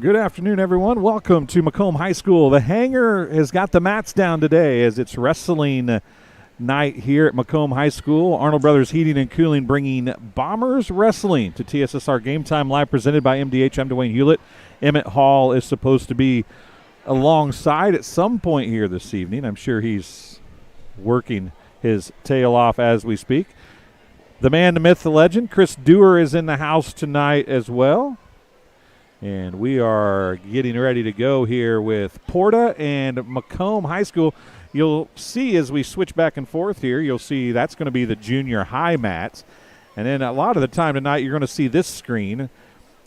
Good afternoon, everyone. Welcome to Macomb High School. The Hangar has got the mats down today as it's wrestling night here at Macomb High School. Arnold Brothers Heating and Cooling bringing Bombers Wrestling to TSSR Game Time, live presented by MDH. I'm Dwayne Hulett. Emmett Hall is supposed to be alongside at some point here this evening. I'm sure he's working his tail off as we speak. The man, the myth, the legend, Chris Dewar is in the house tonight as well. And we are getting ready to go here with PORTA and Macomb High School. You'll see as we switch back and forth here, you'll see that's going to be the junior high mats. And then a lot of the time tonight, you're going to see this screen.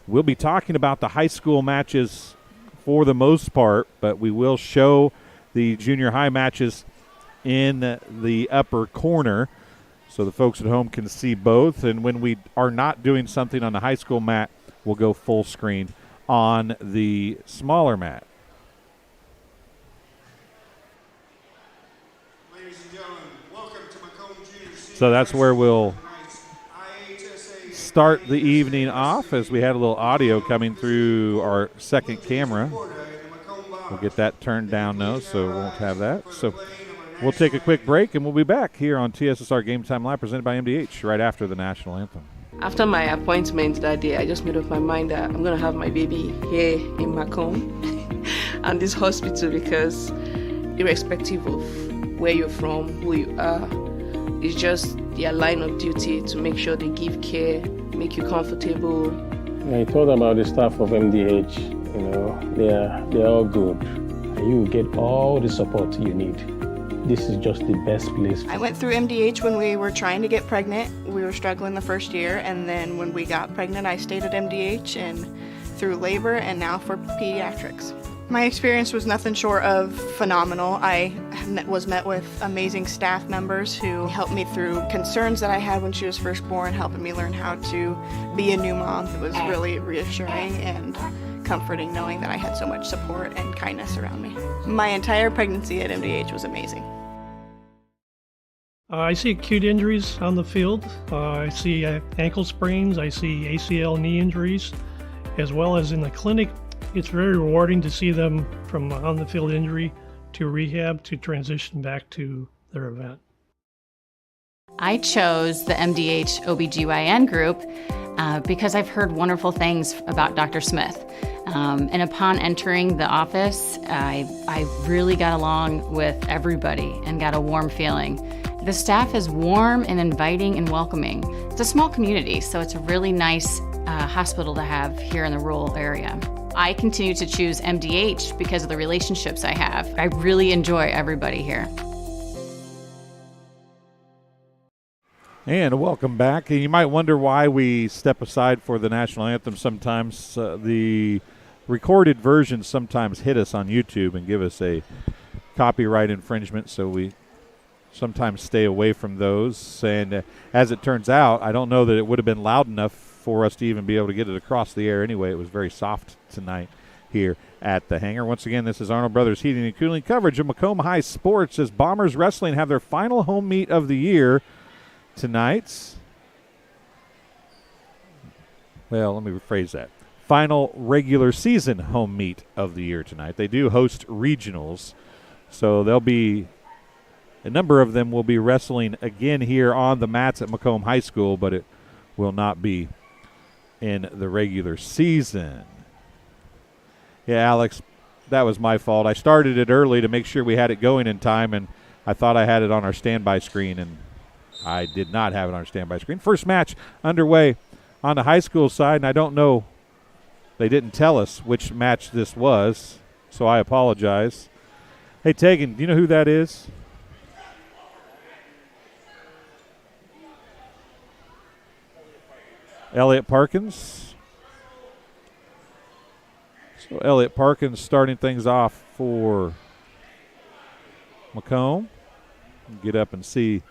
We'll be talking about the high school matches for the most part, but we will show the junior high matches in the upper corner so the folks at home can see both. And when we are not doing something on the high school mat, we'll go full screen on the smaller mat. Ladies and gentlemen, welcome to Macomb Junior Senior. So that's where we'll start the evening off, as we had a little audio coming through our second camera. We'll get that turned down now, so we won't have that. So we'll take a quick break, and we'll be back here on TSSR Game Time Live, presented by MDH, right after the national anthem. After my appointment that day, I just made up my mind that I'm going to have my baby here in Macomb and this hospital, because irrespective of where you're from, who you are, it's just their line of duty to make sure they give care, make you comfortable. I thought about the staff of MDH, they're all good. You get all the support you need. This is just the best place. I went through MDH when we were trying to get pregnant. We were struggling the first year, and then when we got pregnant, I stayed at MDH and through labor and now for pediatrics. My experience was nothing short of phenomenal. I was met with amazing staff members who helped me through concerns that I had when she was first born, helping me learn how to be a new mom. It was really reassuring and comforting knowing that I had so much support and kindness around me. My entire pregnancy at MDH was amazing. I see acute injuries on the field. I see ankle sprains. I see ACL knee injuries, as well as in the clinic. It's very rewarding to see them from on the field injury to rehab to transition back to their event. I chose the MDH OBGYN group because I've heard wonderful things about Dr. Smith. And upon entering the office, I really got along with everybody and got a warm feeling. The staff is warm and inviting and welcoming. It's a small community, so it's a really nice hospital to have here in the rural area. I continue to choose MDH because of the relationships I have. I really enjoy everybody here. And welcome back. You might wonder why we step aside for the national anthem sometimes. The recorded versions sometimes hit us on YouTube and give us a copyright infringement, so we sometimes stay away from those. And as it turns out, I don't know that it would have been loud enough for us to even be able to get it across the air anyway. It was very soft tonight here at the Hangar. Once again, this is Arnold Brothers Heating and Cooling coverage of Macomb High Sports as Bombers Wrestling have their final home meet of the year tonight. Well, let me rephrase that. Final regular season home meet of the year tonight. They do host regionals, so there'll be a number of them will be wrestling again here on the mats at Macomb High School, but it will not be in the regular season. Yeah, Alex, that was my fault. I started it early to make sure we had it going in time, and I thought I had it on our standby screen, and I did not have it on our standby screen. First match underway on the high school side, and I don't know, they didn't tell us which match this was, so I apologize. Hey, Tegan, do you know who that is? Elliot Parkins. So Elliot Parkins starting things off for Macomb. Get up and see.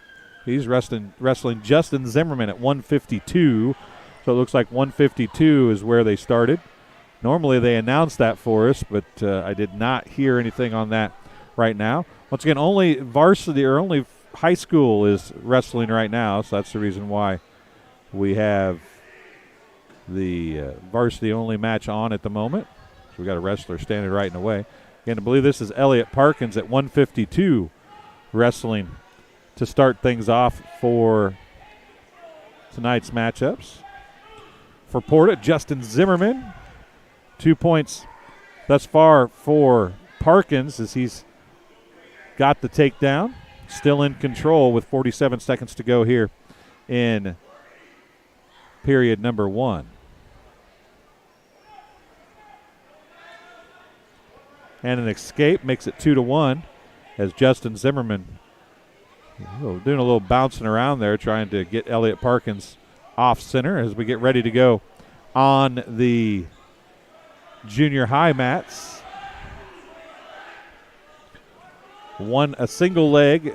He's wrestling Justin Zimmerman at 152. So it looks like 152 is where they started. Normally they announce that for us, but I did not hear anything on that right now. Once again, only varsity or only high school is wrestling right now, so that's the reason why we have the varsity-only match on at the moment. we got a wrestler standing right in the way. Again, I believe this is Elliot Parkins at 152 wrestling to start things off for tonight's matchups. For PORTA, Justin Zimmerman. 2 points thus far for Parkins as he's got the takedown. Still in control with 47 seconds to go here in period number 1. And an escape makes it 2-1 as Justin Zimmerman doing a little bouncing around there, trying to get Elliot Parkins off center as we get ready to go on the junior high mats. A single leg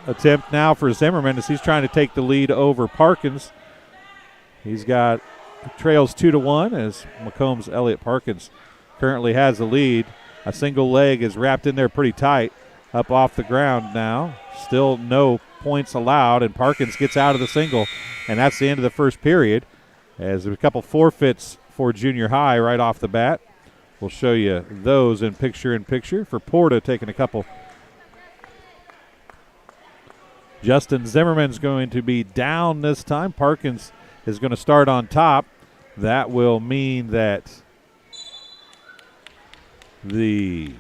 attempt now for Zimmerman as he's trying to take the lead over Parkins. Trails 2-1 as Macomb's Elliot Parkins currently has the lead. A single leg is wrapped in there pretty tight up off the ground now. Still no points allowed, and Parkins gets out of the single, and that's the end of the first period as there's a couple forfeits for junior high right off the bat. We'll show you those in picture for PORTA taking a couple. Justin Zimmerman's going to be down this time. Parkins is going to start on top. That will mean that if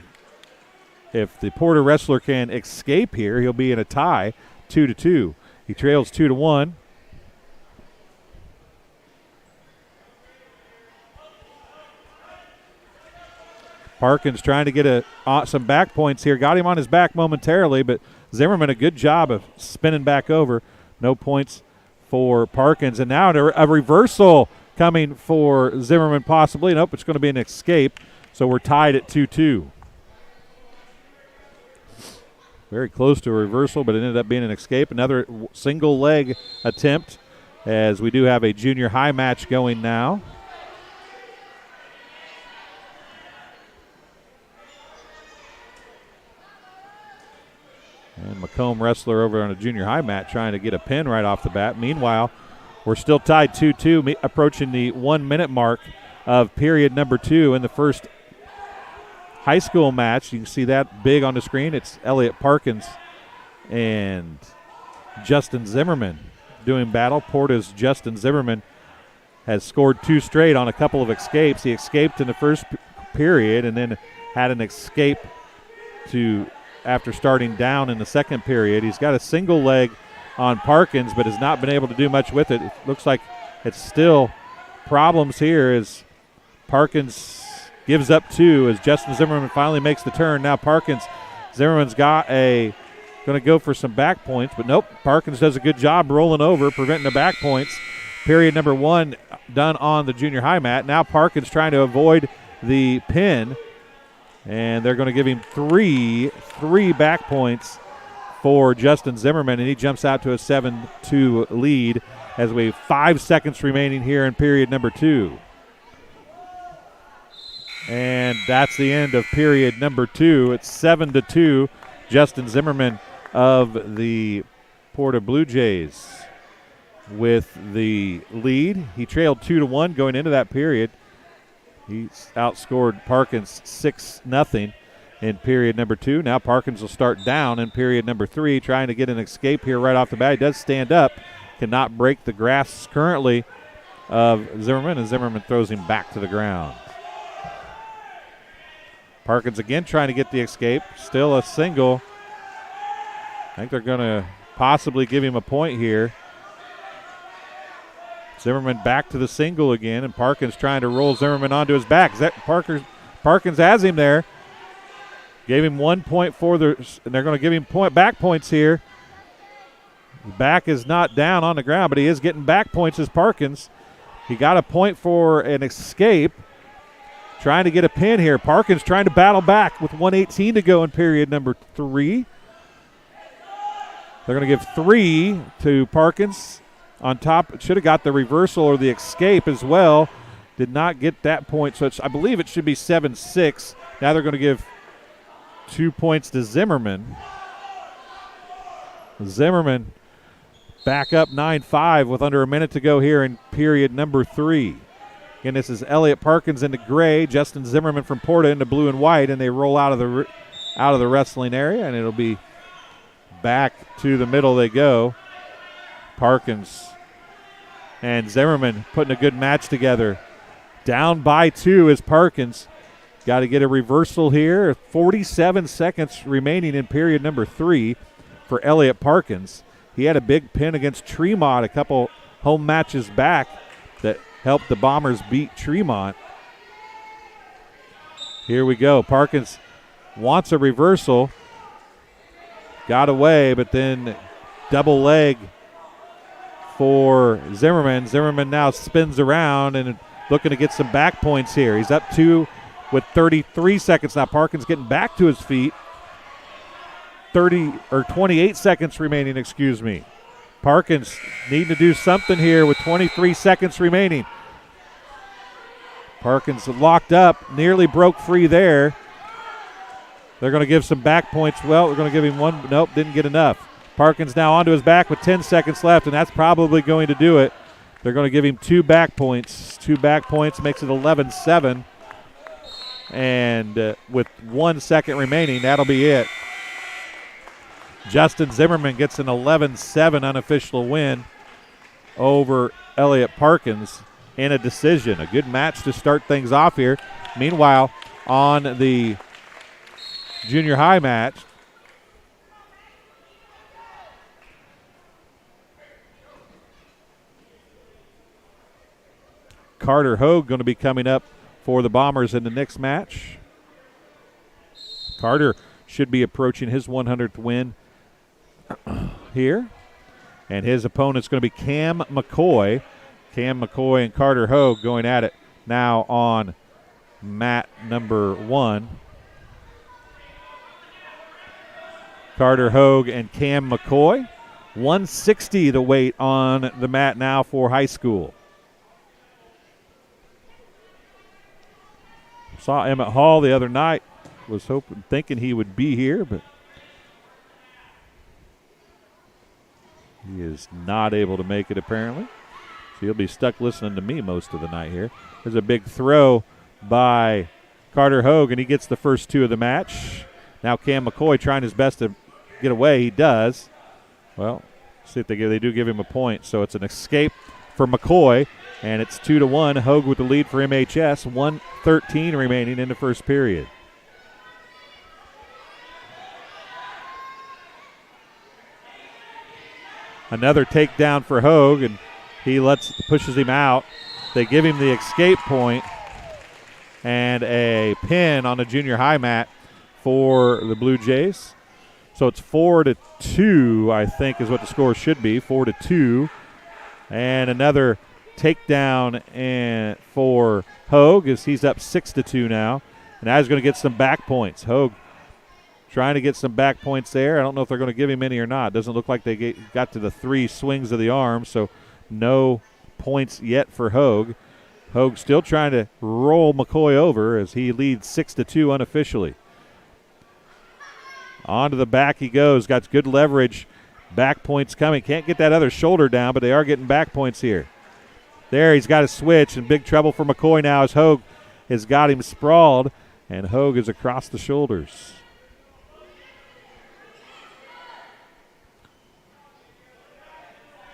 the PORTA wrestler can escape here, he'll be in a tie, 2-2. He trails 2-1. Parkins trying to get some back points here. Got him on his back momentarily, but Zimmerman a good job of spinning back over. No points for Parkins. And now a reversal coming for Zimmerman possibly. Nope, it's going to be an escape. So we're tied at 2-2. Very close to a reversal, but it ended up being an escape. Another single leg attempt as we do have a junior high match going now. And Macomb wrestler over on a junior high mat trying to get a pin right off the bat. Meanwhile, we're still tied 2-2, approaching the 1 minute mark of period number 2 in the first high school match. You can see that big on the screen. It's Elliot Parkins and Justin Zimmerman doing battle. PORTA's Justin Zimmerman has scored 2 straight on a couple of escapes. He escaped in the first period and then had an escape after starting down in the second period. He's got a single leg on Parkins but has not been able to do much with it. It looks like it's still problems here as Parkins gives up 2 as Justin Zimmerman finally makes the turn. Now Zimmerman's going to go for some back points, but nope. Parkins does a good job rolling over, preventing the back points. Period number 1 done on the junior high mat. Now Parkins trying to avoid the pin, and they're going to give him three back points for Justin Zimmerman, and he jumps out to a 7-2 lead as we have 5 seconds remaining here in period number 2. And that's the end of period number 2. It's 7-2. Justin Zimmerman of the PORTA Blue Jays with the lead. He trailed 2-1 going into that period. He outscored Parkins 6-0 in period number 2. Now Parkins will start down in period number 3, trying to get an escape here right off the bat. He does stand up, cannot break the grasp currently of Zimmerman, and Zimmerman throws him back to the ground. Parkins again trying to get the escape. Still a single. I think they're going to possibly give him a point here. Zimmerman back to the single again, and Parkins trying to roll Zimmerman onto his back. Parkins has him there. Gave him 1 point and they're going to give him back points here. The back is not down on the ground, but he is getting back points as Parkins. He got a point for an escape. Trying to get a pin here. Parkins trying to battle back with 1:18 to go in period number 3. They're going to give 3 to Parkins on top. Should have got the reversal or the escape as well. Did not get that point, so I believe it should be 7-6. Now they're going to give 2 points to Zimmerman. Zimmerman back up 9-5 with under a minute to go here in period number 3. Again, this is Elliott Parkins into gray, Justin Zimmerman from PORTA into blue and white, and they roll out of the wrestling area, and it'll be back to the middle they go. Parkins and Zimmerman putting a good match together. Down by 2 is Parkins. Got to get a reversal here. 47 seconds remaining in period number 3 for Elliott Parkins. He had a big pin against Tremont a couple home matches back that helped the Bombers beat Tremont. Here we go. Parkins wants a reversal. Got away, but then double leg for Zimmerman. Zimmerman now spins around and looking to get some back points here. He's up 2 with 33 seconds now. Parkins getting back to his feet. 28 seconds remaining, excuse me. Parkins needing to do something here with 23 seconds remaining. Parkins locked up, nearly broke free there. They're going to give some back points. Well, we're going to give him one. Nope, didn't get enough. Parkins now onto his back with 10 seconds left, and that's probably going to do it. They're going to give him 2 back points. 2 back points makes it 11-7. And with 1 second remaining, that'll be it. Justin Zimmerman gets an 11-7 unofficial win over Elliott Parkins in a decision. A good match to start things off here. Meanwhile, on the junior high match, Carter Hogue going to be coming up for the Bombers in the next match. Carter should be approaching his 100th win here. And his opponent's going to be Cam McCoy. Cam McCoy and Carter Hogue going at it now on mat number 1. Carter Hogue and Cam McCoy. 160 the weight on the mat now for high school. Saw Emmett Hall the other night. Was thinking he would be here, but he is not able to make it apparently. So he'll be stuck listening to me most of the night here. There's a big throw by Carter Hogue, and he gets the first 2 of the match. Now Cam McCoy trying his best to get away. He does. Well, see if they do give him a point. So it's an escape for McCoy, and it's 2-1. Hogue with the lead for MHS. 1:13 remaining in the first period. Another takedown for Hogue, and he pushes him out. They give him the escape point and a pin on the junior high mat for the Blue Jays. So it's 4-2, I think, is what the score should be. 4-2. And another takedown for Hogue as he's up 6-2 now. And now he's going to get some back points. Hogue trying to get some back points there. I don't know if they're going to give him any or not. Doesn't look like they got to the 3 swings of the arm, so no points yet for Hogue. Hogue still trying to roll McCoy over as he leads 6-2 unofficially. On to the back he goes. Got good leverage. Back points coming. Can't get that other shoulder down, but they are getting back points here. There, he's got a switch, and big trouble for McCoy now as Hogue has got him sprawled, and Hogue is across the shoulders.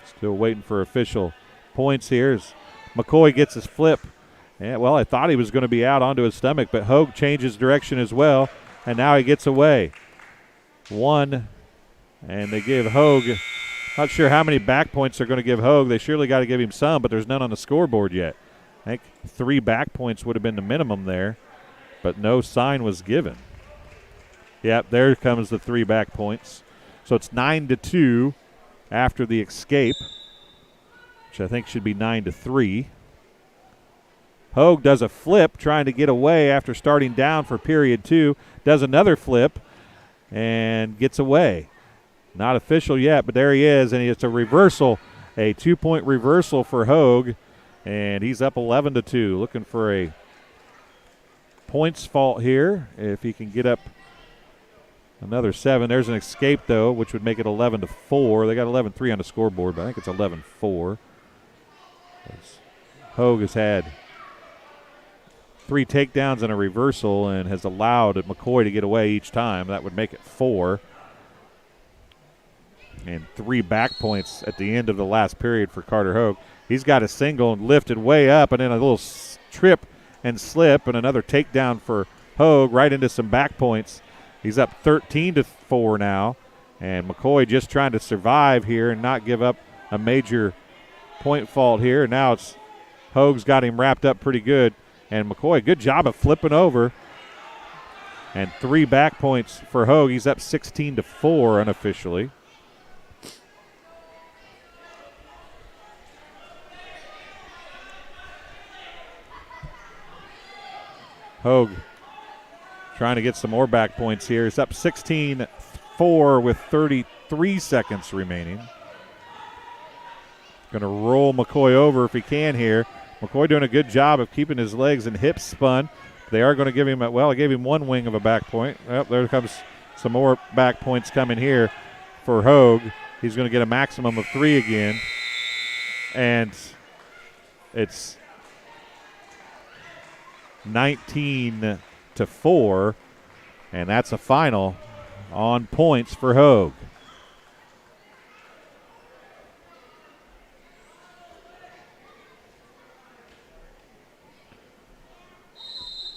Still waiting for official points here as McCoy gets his flip. And, well, I thought he was going to be out onto his stomach, but Hogue changes direction as well, and now he gets away. 1, and they give Hogue, not sure how many back points they're going to give Hogue. They surely got to give him some, but there's none on the scoreboard yet. I think 3 back points would have been the minimum there, but no sign was given. Yep, there comes the 3 back points. So it's 9-2 after the escape, which I think should be 9-3. Hogue does a flip trying to get away after starting down for period 2. Does another flip and gets away. Not official yet, but there he is, and it's a reversal, a 2-point reversal for Hogue, and he's up 11-2. Looking for a points fault here if he can get up another 7. There's an escape, though, which would make it 11-4. They got 11-3 on the scoreboard, but I think it's 11-4. Hogue has had 3 takedowns and a reversal and has allowed McCoy to get away each time. That would make it 4. And 3 back points at the end of the last period for Carter Hogue. He's got a single and lifted way up, and then a little trip and slip, and another takedown for Hogue right into some back points. He's up 13-4 now, and McCoy just trying to survive here and not give up a major point fault here. And now it's Hogue's got him wrapped up pretty good, and McCoy, good job of flipping over. And 3 back points for Hogue. He's up 16-4 unofficially. Hogue trying to get some more back points here. He's up 16-4 with 33 seconds remaining. Going to roll McCoy over if he can here. McCoy doing a good job of keeping his legs and hips spun. They are going to give him, I gave him 1 wing of a back point. Well, there comes some more back points coming here for Hogue. He's going to get a maximum of 3 again. And it's 19-4, and that's a final on points for Hogue.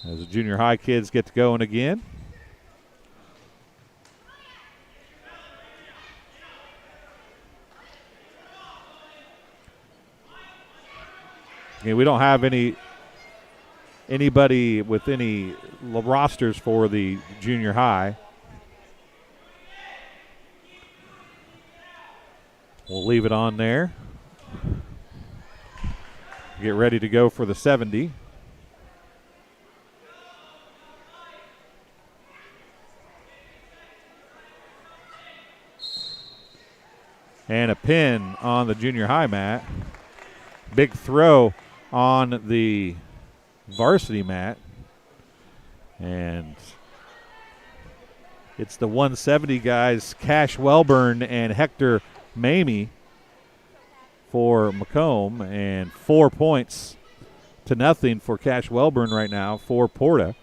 As the junior high kids get to going again. Okay, we don't have anybody with any rosters for the junior high. We'll leave it on there. Get ready to go for the 70. And a pin on the junior high mat. Big throw on the varsity mat. And it's the 170 guys, Cash Welburn and Hector Mamie for Macomb. And 4 points to nothing for Cash Welburn right now for PORTA.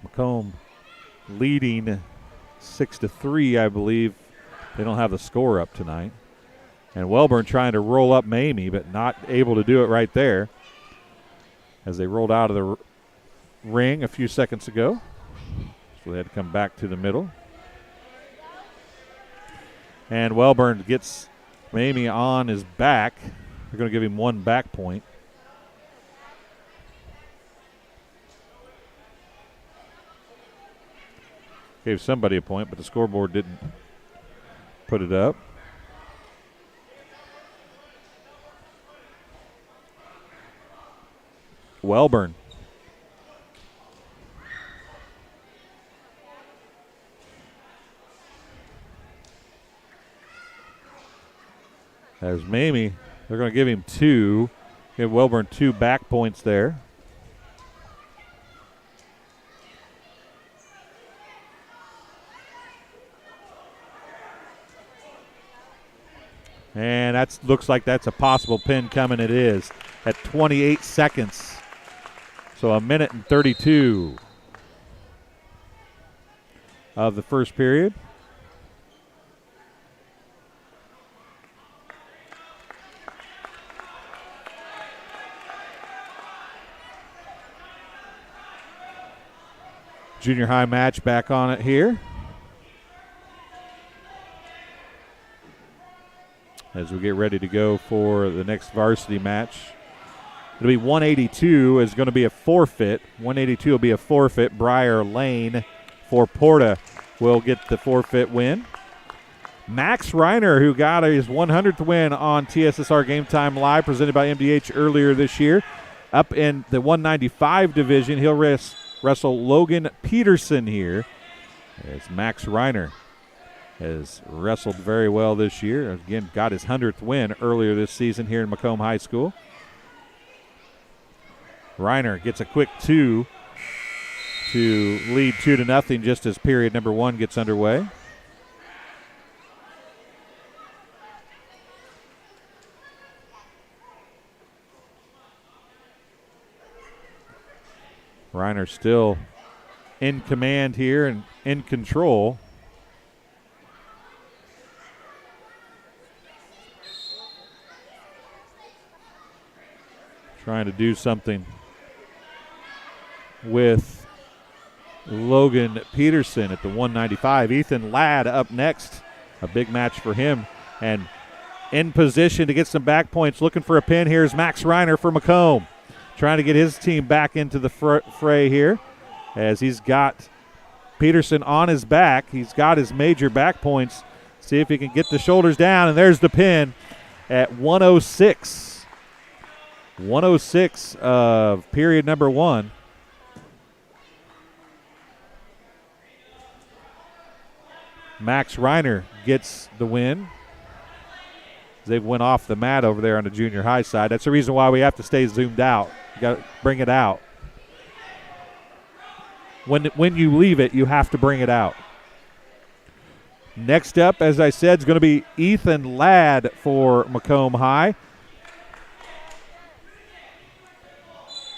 Macomb leading 6-3, I believe. They don't have the score up tonight. And Welburn trying to roll up Mamie, but not able to do it right there as they rolled out of the ring a few seconds ago. So they had to come back to the middle. And Welburn gets Mamie on his back. They're going to give him 1 back point. Gave somebody a point, but the scoreboard didn't put it up. Welburn. There's Mamie. They're going to give him 2. Give Welburn 2 back points there. And that looks like that's a possible pin coming. It is at 28 seconds. So 1 minute and 32 of the first period. Junior high match back on it here. As we get ready to go for the next varsity match. It'll be 182 is going to be a forfeit. 182 will be a forfeit. Briar Lane for PORTA will get the forfeit win. Max Reiner, who got his 100th win on TSSR Game Time Live, presented by MDH earlier this year. Up in the 195 division, he'll wrestle Logan Peterson here. As Max Reiner has wrestled very well this year. Again, got his 100th win earlier this season here in Macomb High School. Reiner gets a quick 2 to lead 2-0 just as period number 1 gets underway. Reiner still in command here and in control. Trying to do something with Logan Peterson at the 195. Ethan Ladd up next. A big match for him. And in position to get some back points. Looking for a pin here is Max Reiner for Macomb. Trying to get his team back into the fray here as he's got Peterson on his back. He's got his major back points. See if he can get the shoulders down. And there's the pin at 106. 106 of period number 1. Max Reiner gets the win. They went off the mat over there on the junior high side. That's the reason why we have to stay zoomed out. You got to bring it out. When you leave it, you have to bring it out. Next up, as I said, is going to be Ethan Ladd for Macomb High.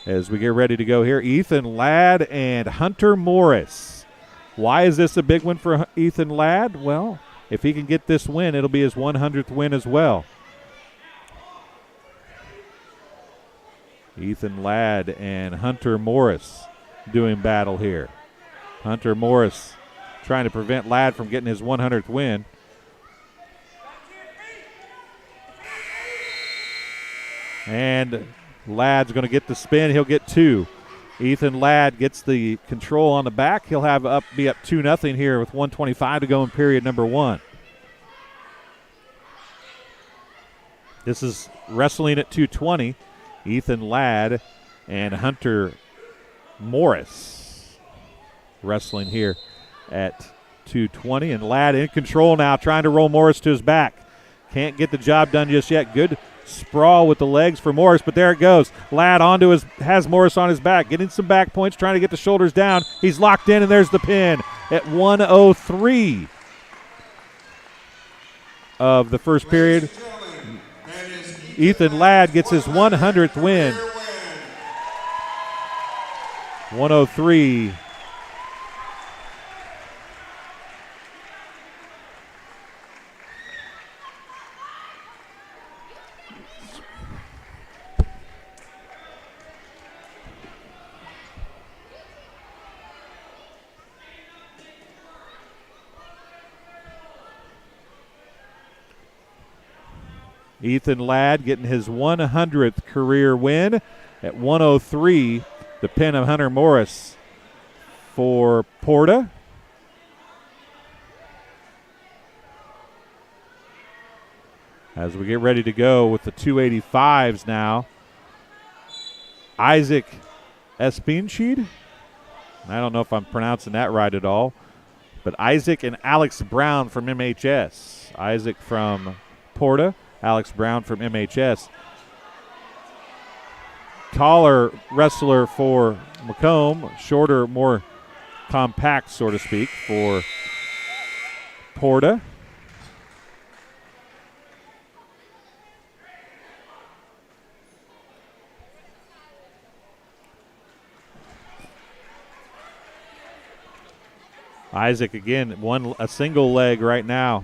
As we get ready to go here, Ethan Ladd and Hunter Morris. Why is this a big win for Ethan Ladd? Well, if he can get this win, it'll be his 100th win as well. Ethan Ladd and Hunter Morris doing battle here. Hunter Morris trying to prevent Ladd from getting his 100th win. And Ladd's going to get the spin. He'll get 2. Ethan Ladd gets the control on the back. He'll be up 2-0 here with 1:25 to go in period number 1. This is wrestling at 220. Ethan Ladd and Hunter Morris wrestling here at 220. And Ladd in control now, trying to roll Morris to his back. Can't get the job done just yet. Good sprawl with the legs for Morris, but there it goes. Ladd has Morris on his back, getting some back points, trying to get the shoulders down. He's locked in, and there's the pin at 1:03 of the first period. Ethan Ladd gets his 100th win. 1:03. Ethan Ladd getting his 100th career win at 1:03. The pin of Hunter Morris for PORTA. As we get ready to go with the 285s now, Isaac Espinchid. I don't know if I'm pronouncing that right at all, but Isaac and Alex Brown from MHS. Isaac from PORTA. Alex Brown from MHS. Taller wrestler for Macomb, shorter, more compact, so to speak, for PORTA. Isaac again, a single leg right now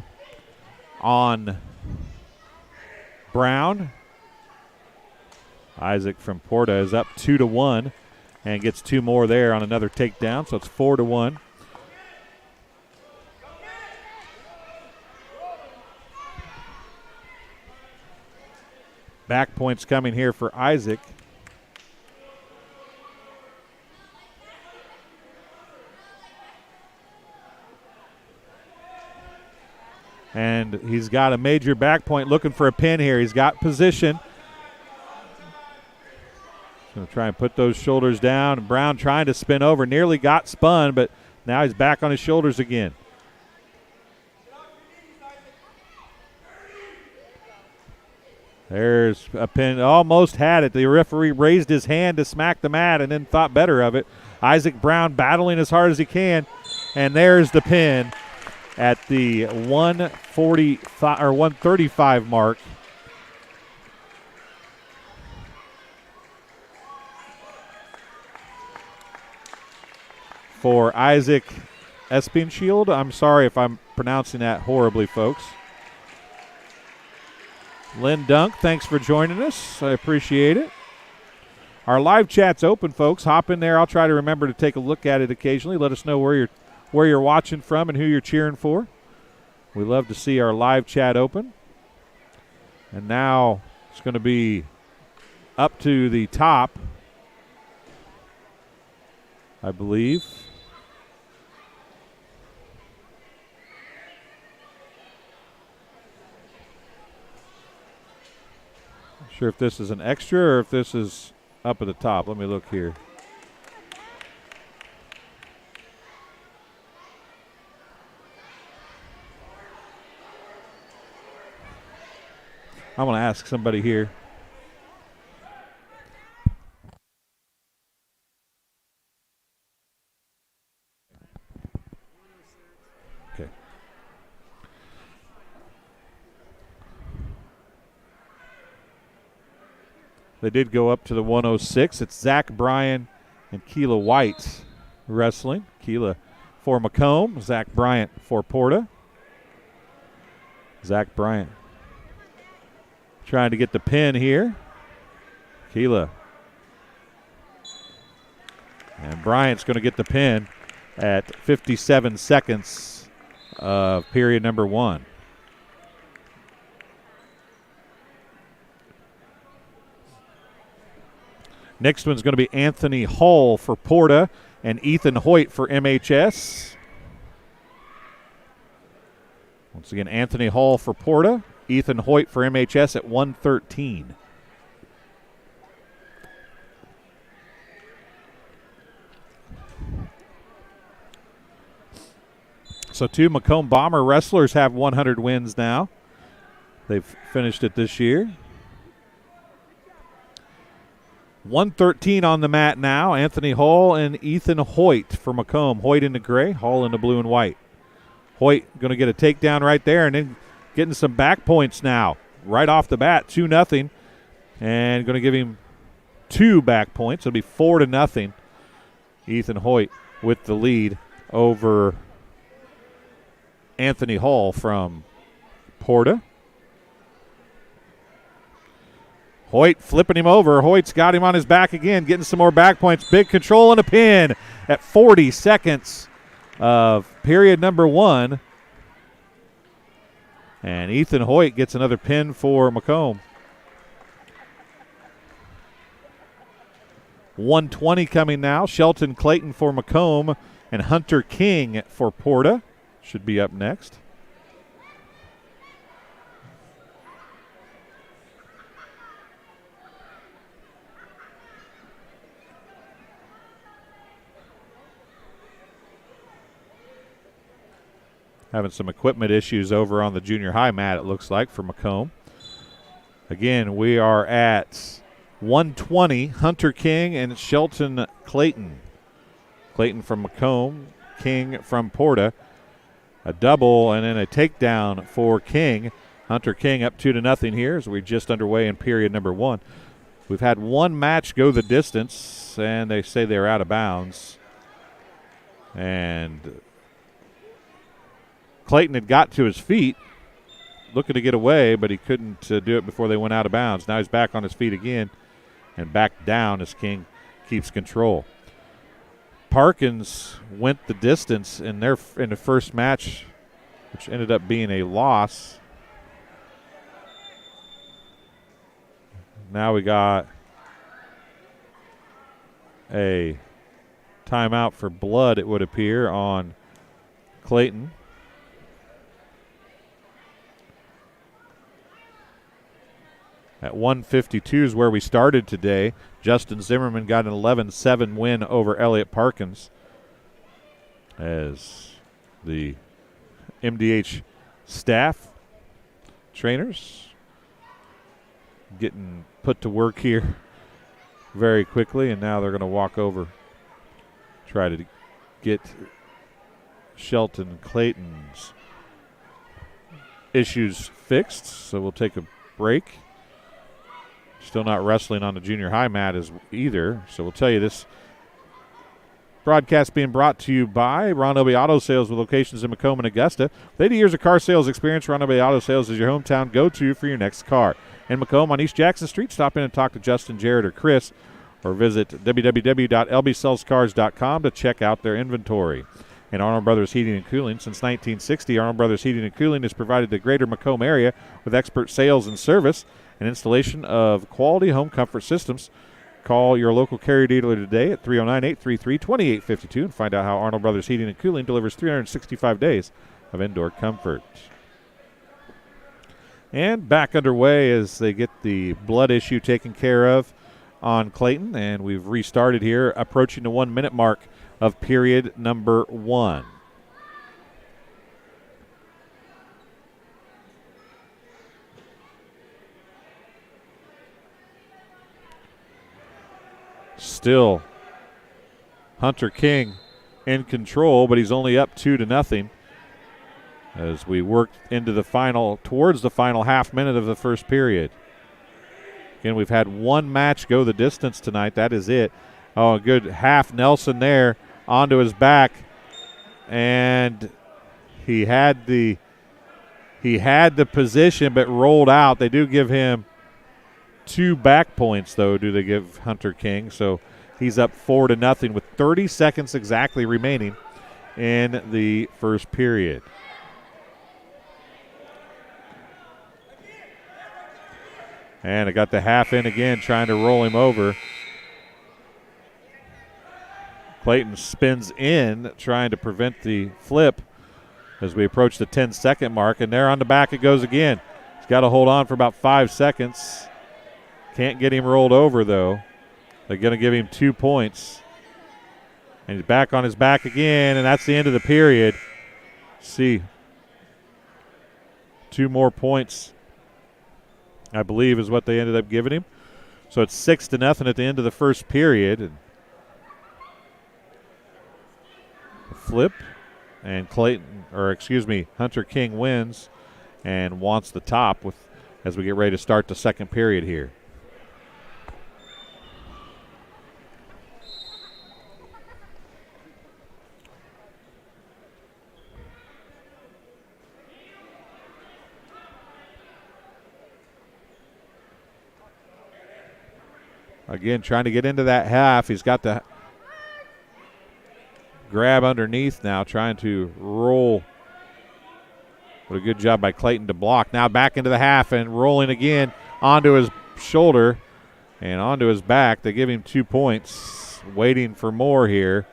on Brown. Isaac from PORTA is up 2-1 and gets 2 more there on another takedown, so it's 4-1. Back points coming here for Isaac. And he's got a major back point, looking for a pin here. He's got position. Going to try and put those shoulders down. Brown trying to spin over. Nearly got spun, but now he's back on his shoulders again. There's a pin. Almost had it. The referee raised his hand to smack the mat and then thought better of it. Isaac Brown battling as hard as he can. And there's the pin at the 145 or 135 mark. for Isaac Espenschield. I'm sorry if I'm pronouncing that horribly, folks. Lynn Dunk, thanks for joining us. I appreciate it. Our live chat's open, folks. Hop in there. I'll try to remember to take a look at it occasionally. Let us know where you're watching from and who you're cheering for. We love to see our live chat open. And now it's going to be up to the top, I believe. Not sure if this is an extra or if this is up at the top. Let me look here. I'm going to ask somebody here. Okay. They did go up to the 106. It's Zach Bryan and Keela White wrestling. Keela for Macomb. Zach Bryant for PORTA. Zach Bryant trying to get the pin here. Keela. And Bryant's going to get the pin at 57 seconds of period number 1. Next one's going to be Anthony Hull for PORTA and Ethan Hoyt for MHS. Once again, Anthony Hull for PORTA, Ethan Hoyt for MHS at 113. So 2 Macomb Bomber wrestlers have 100 wins now. They've finished it this year. 113 on the mat now. Anthony Hull and Ethan Hoyt for Macomb. Hoyt in the gray, Hull in the blue and white. Hoyt going to get a takedown right there and then getting some back points now. Right off the bat, 2-0. And going to give him 2 back points. It'll be 4-0. Ethan Hoyt with the lead over Anthony Hull from PORTA. Hoyt flipping him over. Hoyt's got him on his back again, getting some more back points. Big control and a pin at 40 seconds of period number 1. And Ethan Hoyt gets another pin for Macomb. 120 coming now. Shelton Clayton for Macomb and Hunter King for PORTA should be up next. Having some equipment issues over on the junior high mat, it looks like, for Macomb. Again, we are at 120, Hunter King and Shelton Clayton. Clayton from Macomb, King from PORTA. A double and then a takedown for King. Hunter King up 2-0 here as we're just underway in period number 1. We've had one match go the distance, and they say they're out of bounds. And Clayton had got to his feet, looking to get away, but he couldn't do it before they went out of bounds. Now he's back on his feet again and back down as King keeps control. Parkins went the distance in the first match, which ended up being a loss. Now we got a timeout for blood, it would appear, on Clayton. At 152 is where we started today. Justin Zimmerman got an 11-7 win over Elliot Parkins as the MDH staff trainers getting put to work here very quickly, and now they're going to walk over, try to get Shelton Clayton's issues fixed. So we'll take a break. Still not wrestling on the junior high mat either. So we'll tell you this broadcast being brought to you by Ron Obey Auto Sales with locations in Macomb and Augusta. With 80 years of car sales experience, Ron Obey Auto Sales is your hometown go-to for your next car. In Macomb on East Jackson Street, stop in and talk to Justin, Jared, or Chris, or visit www.lbsellscars.com to check out their inventory. And Arnold Brothers Heating and Cooling. Since 1960, Arnold Brothers Heating and Cooling has provided the greater Macomb area with expert sales and service and installation of quality home comfort systems. Call your local Carrier dealer today at 309-833-2852 and find out how Arnold Brothers Heating and Cooling delivers 365 days of indoor comfort. And back underway as they get the blood issue taken care of on Clayton, and we've restarted here, approaching the 1 minute mark of period number 1. Still Hunter King in control, but he's only up 2-0 as we work towards the final half minute of the first period. Again, we've had one match go the distance tonight. That is it. Oh, a good half Nelson there onto his back, and he had the position but rolled out. They do give him 2 back points, though, do they give Hunter King. So he's up 4-0 with 30 seconds exactly remaining in the first period. And I got the half in again, trying to roll him over. Clayton spins in, trying to prevent the flip as we approach the 10-second mark. And there on the back it goes again. He's got to hold on for about 5 seconds. Can't get him rolled over, though. They're going to give him 2 points. And he's back on his back again, and that's the end of the period. See, 2 more points, I believe, is what they ended up giving him. So it's 6-0 at the end of the first period. And flip, and Hunter King wins and wants the top as we get ready to start the second period here. Again, trying to get into that half. He's got the grab underneath now, trying to roll. What a good job by Clayton to block. Now back into the half and rolling again onto his shoulder and onto his back. They give him 2 points. Waiting for more here.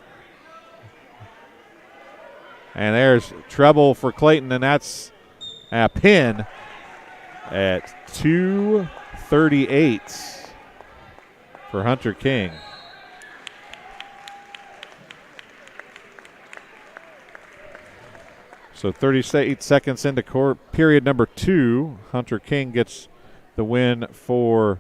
And there's trouble for Clayton, and that's a pin at 2:38 for Hunter King. So 38 seconds into period number 2, Hunter King gets the win for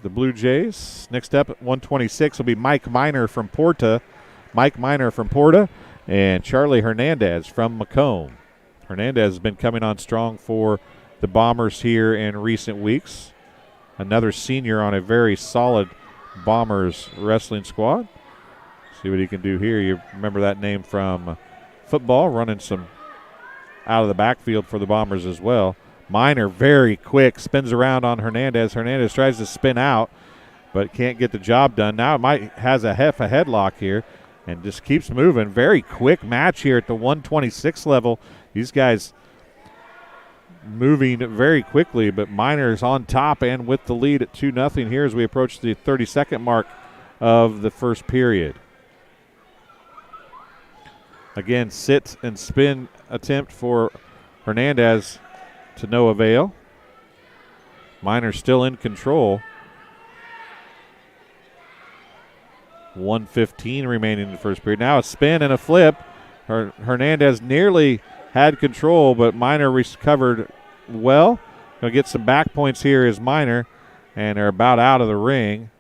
the Blue Jays. Next up at 126 will be Mike Miner from PORTA. And Charlie Hernandez from Macomb. Hernandez has been coming on strong for the Bombers here in recent weeks. Another senior on a very solid Bombers wrestling squad. See what he can do here. You remember that name from football, running some out of the backfield for the Bombers as well. Miner, very quick, spins around on Hernandez. Hernandez tries to spin out, but can't get the job done. Now it has a headlock here and just keeps moving. Very quick match here at the 126 level. These guys moving very quickly, but Miner's on top and with the lead at 2-0 here as we approach the 30-second mark of the first period. Again, sit and spin attempt for Hernandez to no avail. Miner still in control. 1:15 remaining in the first period. Now a spin and a flip. Hernandez nearly had control, but Miner recovered well. Going to get some back points here is Miner, and they're about out of the ring,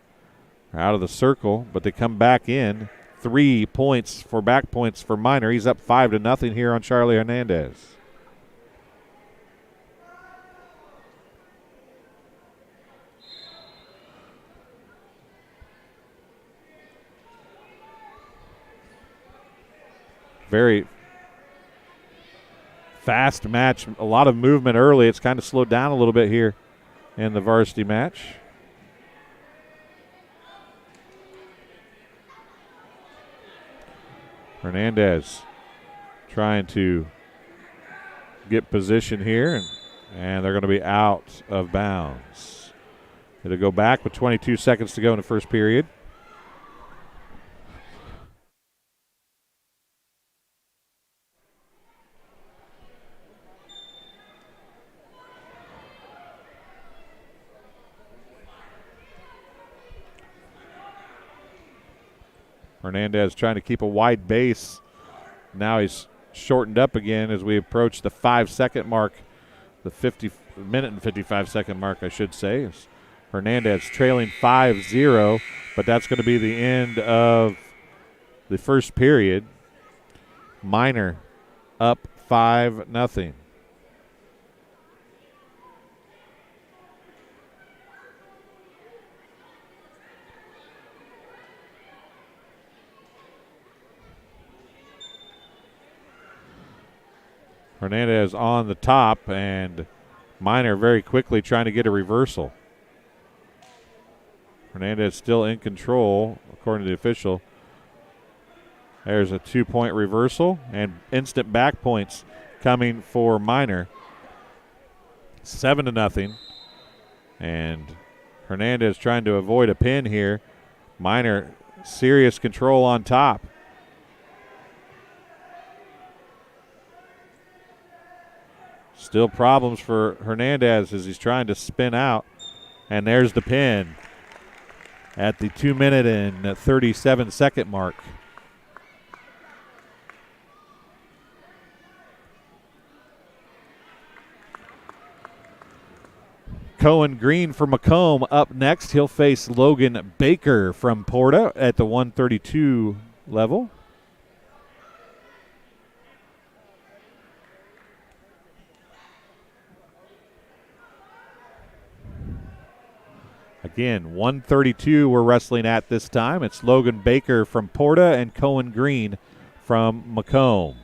out of the circle, but they come back in. 3 points for back points for Miner. He's up 5-0 here on Charlie Hernandez. very fast match, a lot of movement early. It's kind of slowed down a little bit here in the varsity match. Hernandez trying to get position here, and they're going to be out of bounds. It'll go back with 22 seconds to go in the first period. Hernandez trying to keep a wide base. Now he's shortened up again as we approach the 5-second mark, the minute and 55-second mark, I should say. Hernandez trailing 5-0, but that's going to be the end of the first period. Minor up 5-0. Hernandez on the top, and Minor very quickly trying to get a reversal. Hernandez still in control, according to the official. There's a 2-point reversal, and instant back points coming for Minor. 7-0. And Hernandez trying to avoid a pin here. Minor serious control on top. Still problems for Hernandez as he's trying to spin out. And there's the pin at the 2-minute and 37-second mark. Cohen Green for Macomb up next. He'll face Logan Baker from PORTA at the 132 level. Again, 132 we're wrestling at this time. It's Logan Baker from PORTA and Cohen Green from Macomb.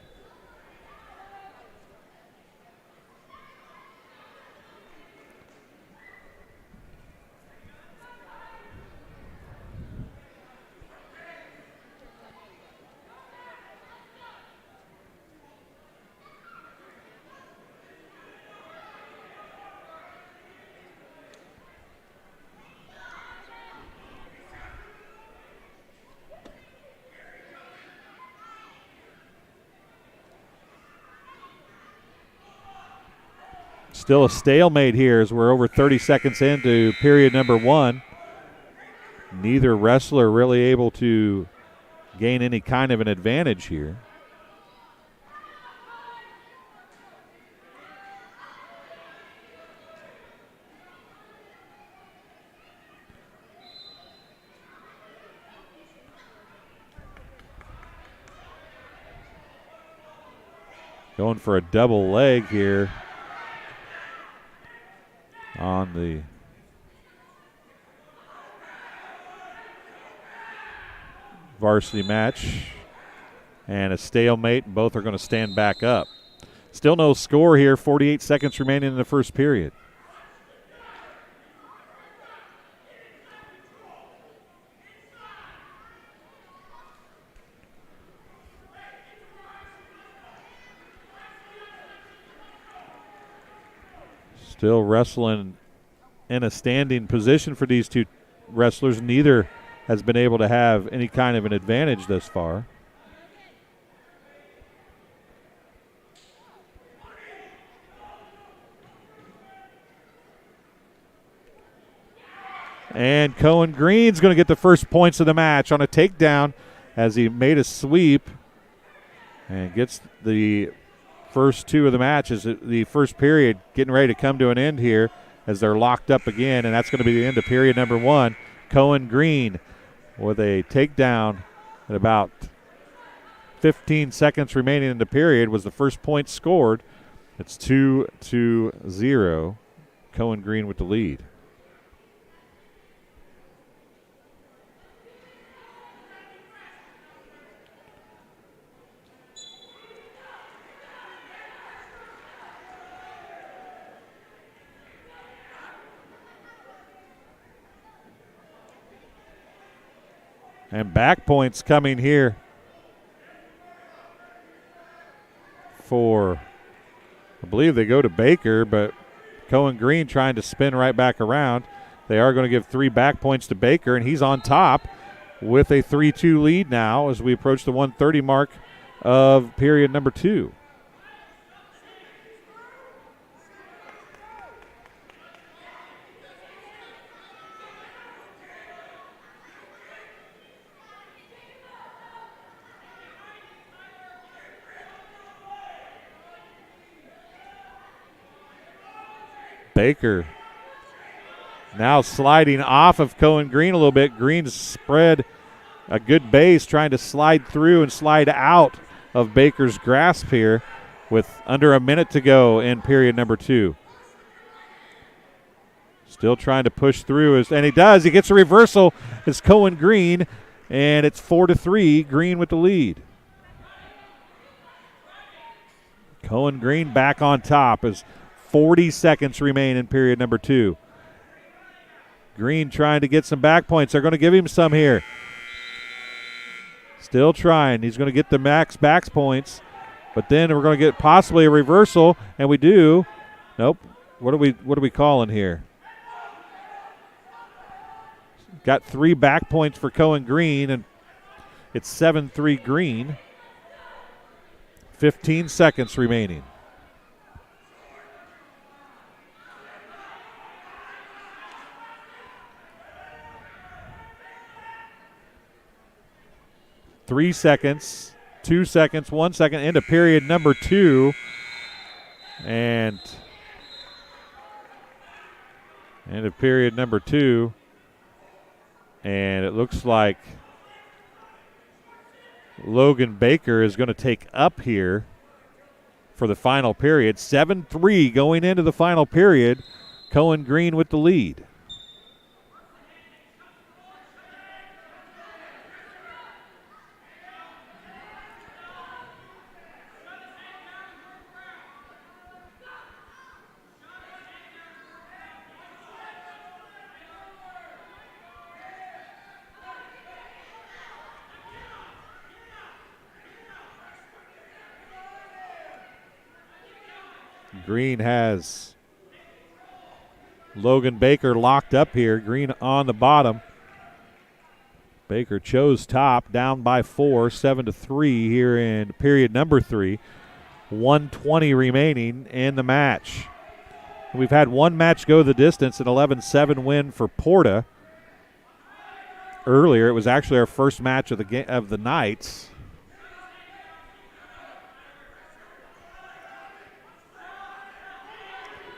Still a stalemate here as we're over 30 seconds into period number 1. Neither wrestler really able to gain any kind of an advantage here. Going for a double leg here on the varsity match, and a stalemate. Both are going to stand back up. Still no score here, 48 seconds remaining in the first period. Still wrestling in a standing position for these two wrestlers. Neither has been able to have any kind of an advantage thus far. And Cohen Green's going to get the first points of the match on a takedown as he made a sweep and gets the first two of the match. As the first period getting ready to come to an end here as they're locked up again, and that's going to be the end of period number 1. Cohen Green with a takedown at about 15 seconds remaining in the period was the first point scored. It's 2-0. Cohen Green with the lead. And back points coming here for, I believe they go to Baker, but Cohen Green trying to spin right back around. They are going to give 3 back points to Baker, and he's on top with a 3-2 lead now as we approach the 1:30 mark of period number 2. Baker now sliding off of Cohen Green a little bit. Green's spread a good base, trying to slide through and slide out of Baker's grasp here with under a minute to go in period number 2. Still trying to push through, and he does. He gets a reversal. It's Cohen Green, and it's 4-3. Green with the lead. Cohen Green back on top as 40 seconds remain in period number 2. Green trying to get some back points. They're going to give him some here. Still trying. He's going to get the max back points, but then we're going to get possibly a reversal, and we do. Nope. What are we calling here? Got 3 back points for Cohen Green, and it's 7-3 Green. 15 seconds remaining. Three seconds, 2 seconds, 1 second into period number 2. And end of period number 2. And it looks like Logan Baker is going to take up here for the final period. 7-3 going into the final period. Cohen Green with the lead. Green has Logan Baker locked up here. Green on the bottom. Baker chose top, down by 4, 7-3 here in period number 3. 1:20 remaining in the match. We've had one match go the distance, an 11-7 win for PORTA. Earlier, it was actually our first match of the night.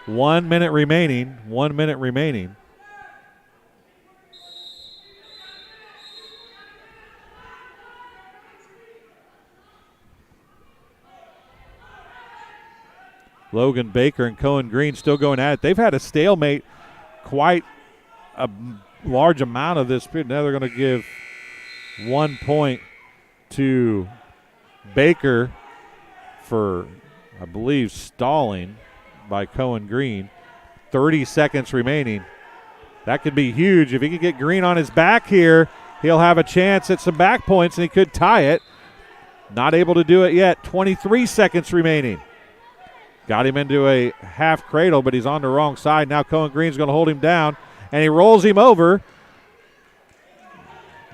One minute remaining. Logan Baker and Cohen Green still going at it. They've had a stalemate quite a large amount of this period. Now they're going to give 1 point to Baker for, I believe, stalling by Cohen Green. 30 seconds remaining. That could be huge. If he could get Green on his back here, he'll have a chance at some back points, and he could tie it. Not able to do it yet. 23 seconds remaining. Got him into a half cradle, but he's on the wrong side. Now Cohen Green's going to hold him down, and he rolls him over.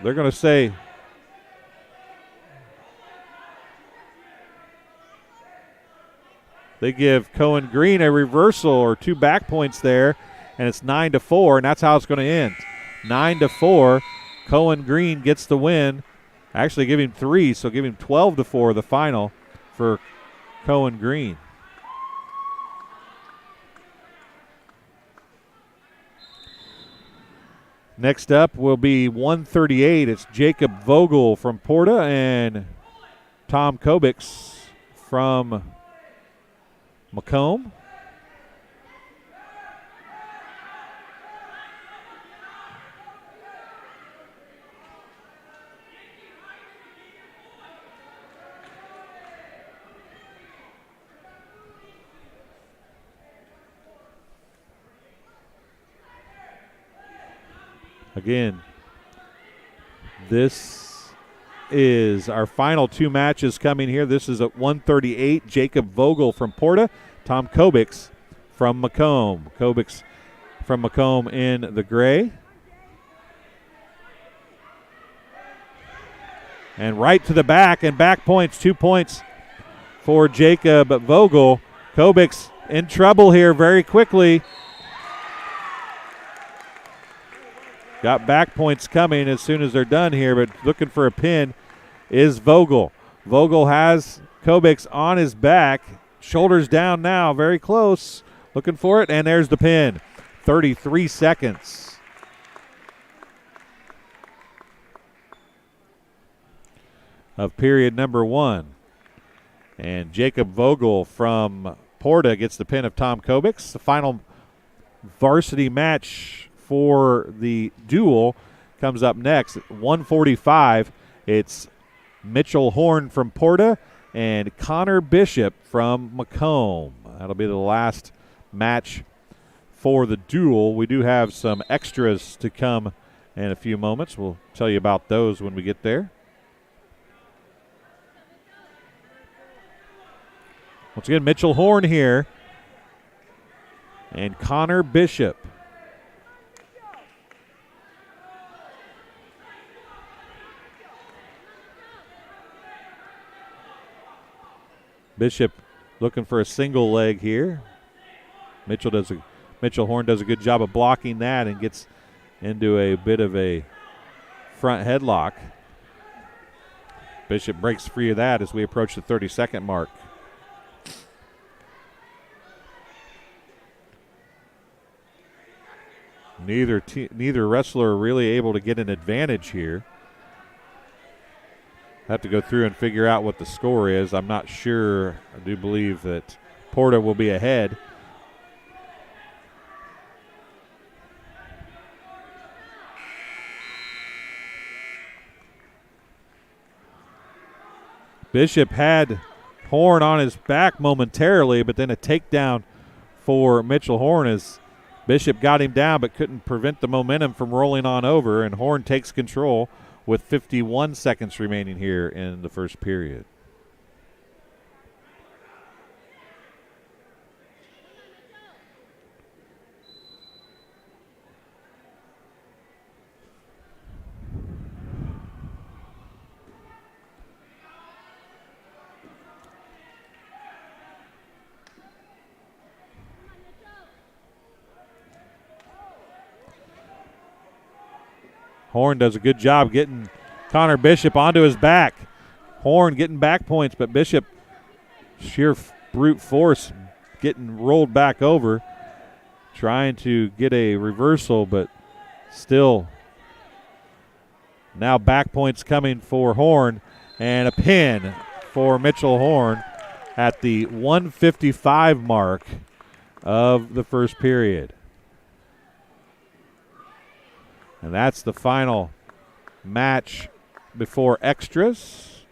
They're going to say they give Cohen Green a reversal or 2 back points there, and it's 9-4, and that's how it's going to end. 9-4. Cohen Green gets the win. Actually, give him 3, so give him 12-4 the final for Cohen Green. Next up will be 138. It's Jacob Vogel from PORTA and Tom Kobiks from Macomb. Again, This is our final two matches coming here. This is at 1:38. Jacob Vogel from PORTA, Tom Kobix from Macomb. Kobix from Macomb in the gray. And right to the back, and back points, 2 points for Jacob Vogel. Kobix in trouble here very quickly. Got back points coming as soon as they're done here, but looking for a pin is Vogel. Vogel has Kobix on his back. Shoulders down now, very close. Looking for it, and there's the pin. 33 seconds. Of period number one. And Jacob Vogel from PORTA gets the pin of Tom Kobix. The final varsity match for the duel comes up next at 1:45. It's Mitchell Horn from PORTA and Connor Bishop from Macomb. That'll be the last match for the duel. We do have some extras to come in a few moments. We'll tell you about those when we get there. Once again, Mitchell Horn here and Connor Bishop. Bishop looking for a single leg here. Mitchell Horn does a good job of blocking that and gets into a bit of a front headlock. Bishop breaks free of that as we approach the 30-second mark. Neither wrestler really able to get an advantage here. Have to go through and figure out what the score is. I'm not sure. I do believe that PORTA will be ahead. Bishop had Horn on his back momentarily, but then a takedown for Mitchell Horn as Bishop got him down but couldn't prevent the momentum from rolling on over, and Horn takes control with 51 seconds remaining here in the first period. Horn does a good job getting Connor Bishop onto his back. Horn getting back points, but Bishop, sheer brute force, getting rolled back over, trying to get a reversal, but still now back points coming for Horn, and a pin for Mitchell Horn at the 1:55 mark of the first period. And that's the final match before extras.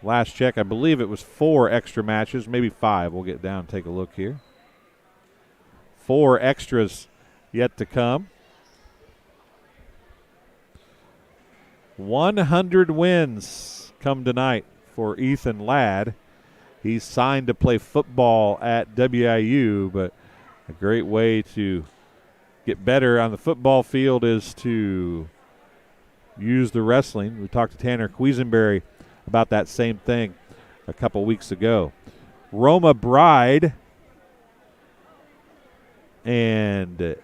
Last check, I believe it was 4 extra matches, maybe 5. We'll get down and take a look here. 4 extras yet to come. 100 wins come tonight for Ethan Ladd. He's signed to play football at WIU, but a great way to get better on the football field is to use the wrestling. We talked to Tanner Quisenberry about that same thing a couple weeks ago. Roma Bride and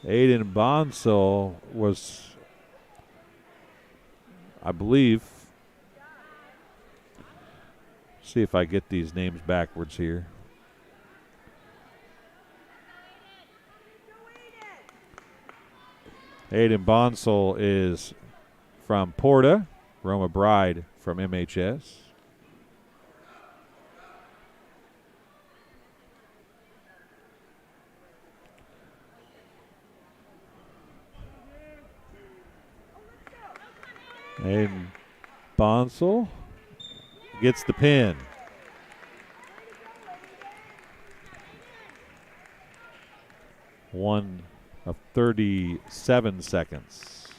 Aiden Bonsall was, I believe, see if I get these names backwards here. Aiden Bonsall is from PORTA, Roma Bride from MHS. Aiden Bonsall gets the pin. One of 37 seconds.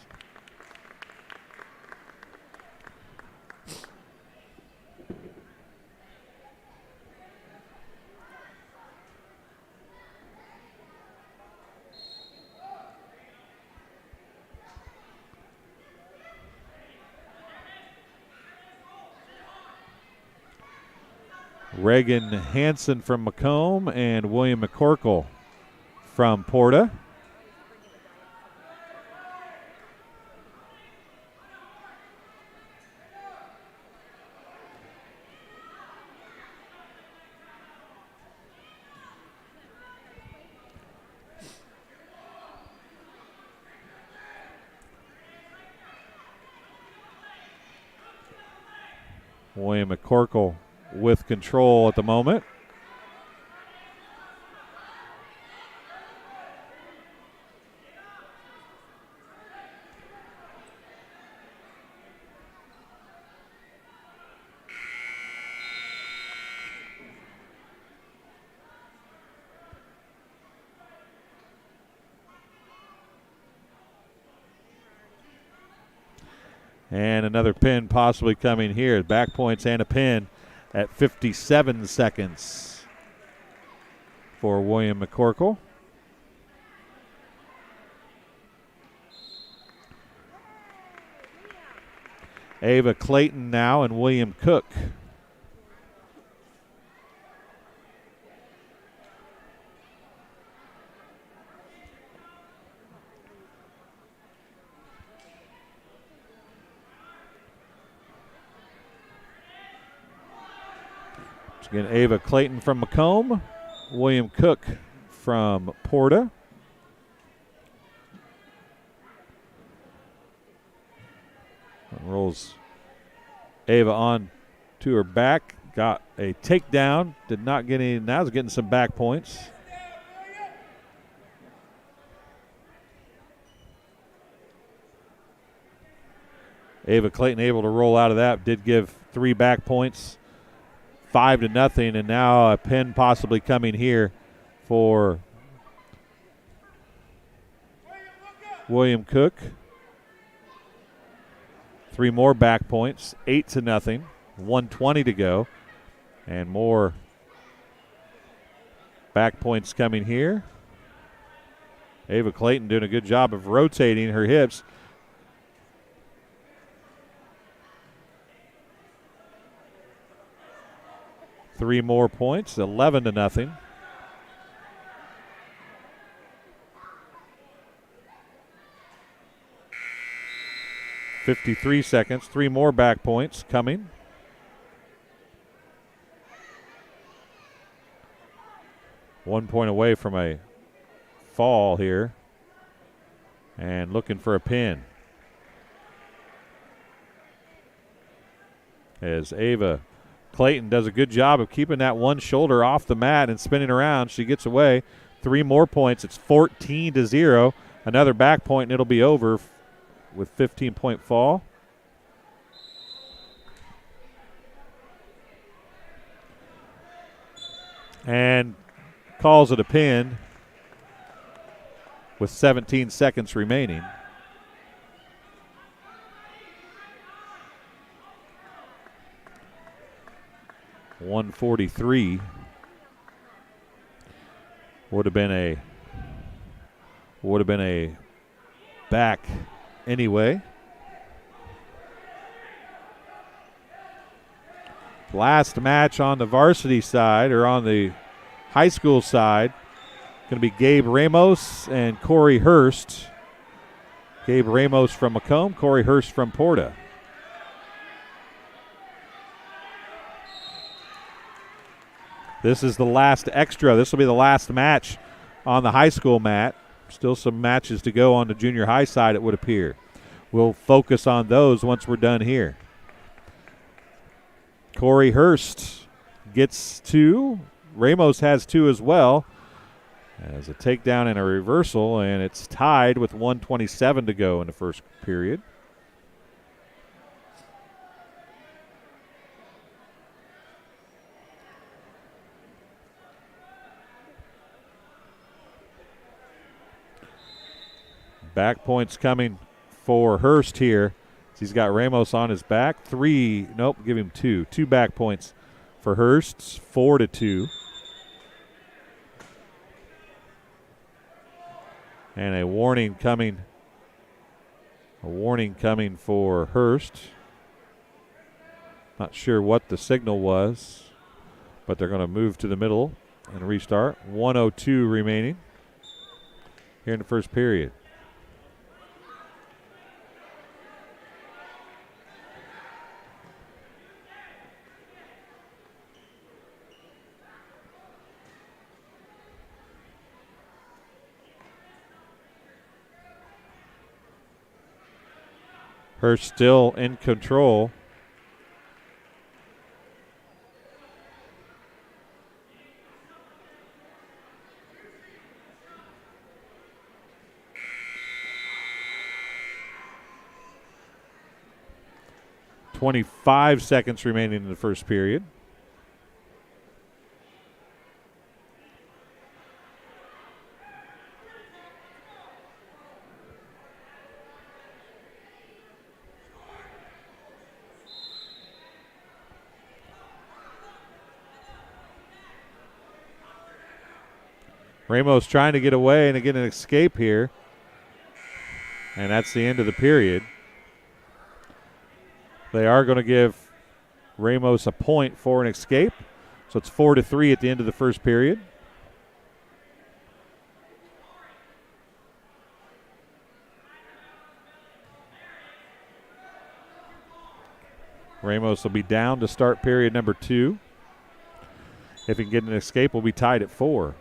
Reagan Hansen from Macomb and William McCorkle from PORTA. William McCorkle with control at the moment. And another pin possibly coming here. Back points and a pin at 57 seconds for William McCorkle. Ava Clayton now and William Cook. Again, Ava Clayton from Macomb, William Cook from PORTA. Rolls Ava on to her back, got a takedown, did not get any, now is getting some back points. Ava Clayton able to roll out of that, did give 3 back points. 5-0, and now a pin possibly coming here for William Cook. 3 more back points, 8-0, 1:20 to go, and more back points coming here. Ava Clayton doing a good job of rotating her hips. Three more points, 11-0. .53 seconds, 3 more back points coming. One point away from a fall here. And looking for a pin. As Ava Clayton does a good job of keeping that one shoulder off the mat and spinning around. She gets away. 3 more points. It's 14-0. Another back point, and it'll be over with 15-point fall. And calls it a pin with 17 seconds remaining. .143 would have been a back anyway. Last match on the varsity side, or on the high school side, going to be Gabe Ramos and Corey Hurst. Gabe Ramos from Macomb, Corey Hurst from PORTA. This is the last extra. This will be the last match on the high school mat. Still some matches to go on the junior high side, it would appear. We'll focus on those once we're done here. Corey Hurst gets 2. Ramos has 2 as well. As a takedown and a reversal, and it's tied with 1:27 to go in the first period. Back points coming for Hurst here. He's got Ramos on his back. 3, nope, give him 2. 2 back points for Hurst, 4-2. And a warning coming for Hurst. Not sure what the signal was. but they're going to move to the middle and restart. 1:02 remaining here in the first period. Hurst still in control. .25 seconds remaining in the first period. Ramos trying to get away and get an escape here. And that's the end of the period. They are going to give Ramos a point for an escape. So it's 4-3 at the end of the first period. Ramos will be down to start period number 2. If he can get an escape, we'll be tied at 4.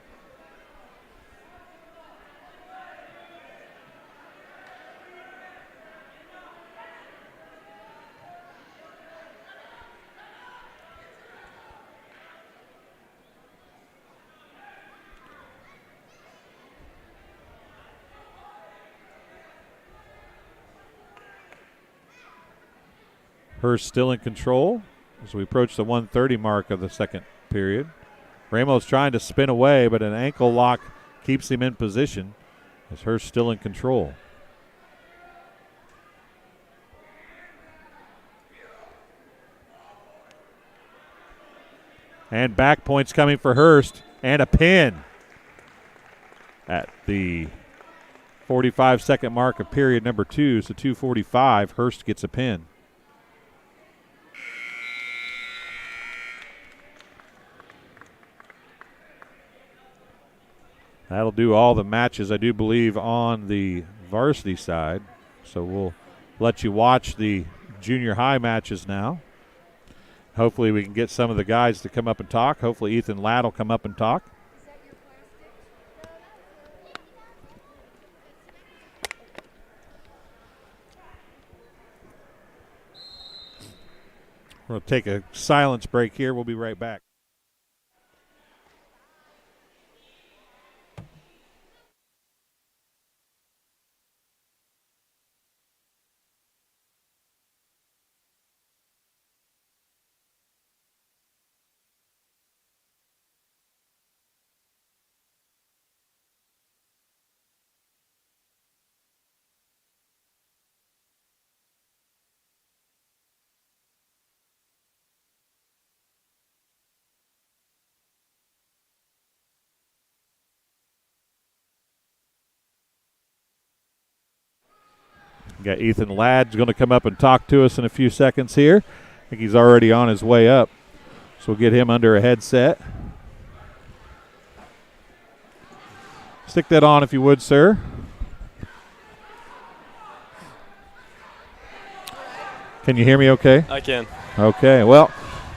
Hurst still in control as we approach the 1:30 mark of the second period. Ramos trying to spin away, but an ankle lock keeps him in position as Hurst still in control. And back points coming for Hurst, and a pin at the 45-second mark of period number 2. So 2:45, Hurst gets a pin. That'll do all the matches, I do believe, on the varsity side. So we'll let you watch the junior high matches now. Hopefully we can get some of the guys to come up and talk. Hopefully Ethan Ladd will come up and talk. We're going to take a silence break here. We'll be right back. Got Ethan Ladd's going to come up and talk to us in a few seconds here. I think he's already on his way up. So we'll get him under a headset. Stick that on if you would, sir. Can you hear me okay? I can. Okay, well,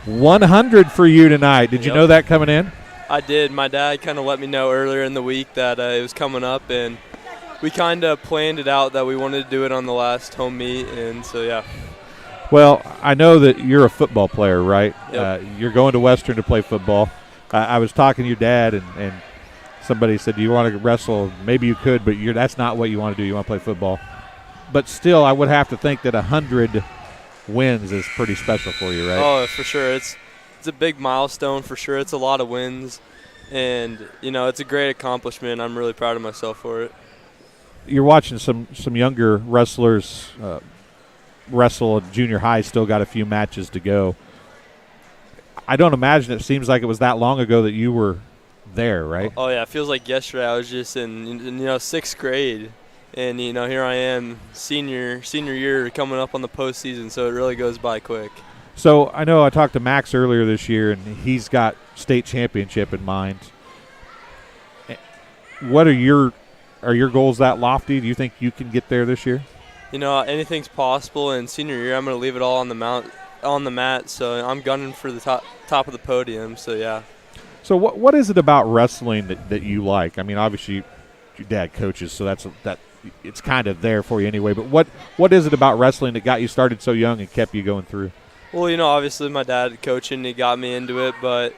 100 for you tonight. Did you know that coming in? I did. My dad kind of let me know earlier in the week that it was coming up, and we kind of planned it out that we wanted to do it on the last home meet, and so, yeah. Well, I know that you're a football player, right? Yep. You're going to Western to play football. I was talking to your dad, and somebody said, do you want to wrestle? Maybe you could, but that's not what you want to do. You want to play football. But still, I would have to think that 100 wins is pretty special for you, right? Oh, for sure. It's a big milestone for sure. It's a lot of wins, and, it's a great accomplishment. I'm really proud of myself for it. You're watching some younger wrestlers wrestle at junior high, still got a few matches to go. I don't imagine it seems like it was that long ago that you were there, right? Oh, yeah. It feels like yesterday. I was just in sixth grade, and, here I am, senior year coming up on the postseason, so it really goes by quick. So I know I talked to Max earlier this year, and he's got state championship in mind. What are your goals that lofty? Do you think you can get there this year? You know, anything's possible. In senior year, I'm going to leave it all on the mat. So I'm gunning for the top of the podium. So yeah. So what is it about wrestling that you like? I mean, obviously your dad coaches, so that it's kind of there for you anyway. But what is it about wrestling that got you started so young and kept you going through? Well, you know, obviously my dad coaching, he got me into it, but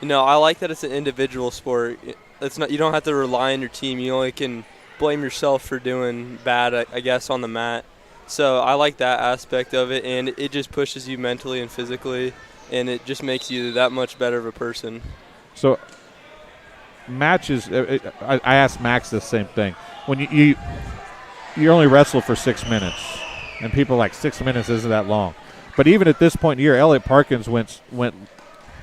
you know, I like that it's an individual sport. It's not, you don't have to rely on your team. You only can blame yourself for doing bad, I guess, on the mat. So I like that aspect of it, and it just pushes you mentally and physically, and it just makes you that much better of a person. So matches, I asked Max the same thing. When you only wrestle for 6 minutes, and people are like 6 minutes isn't that long. But even at this point in the year, Elliot Parkins went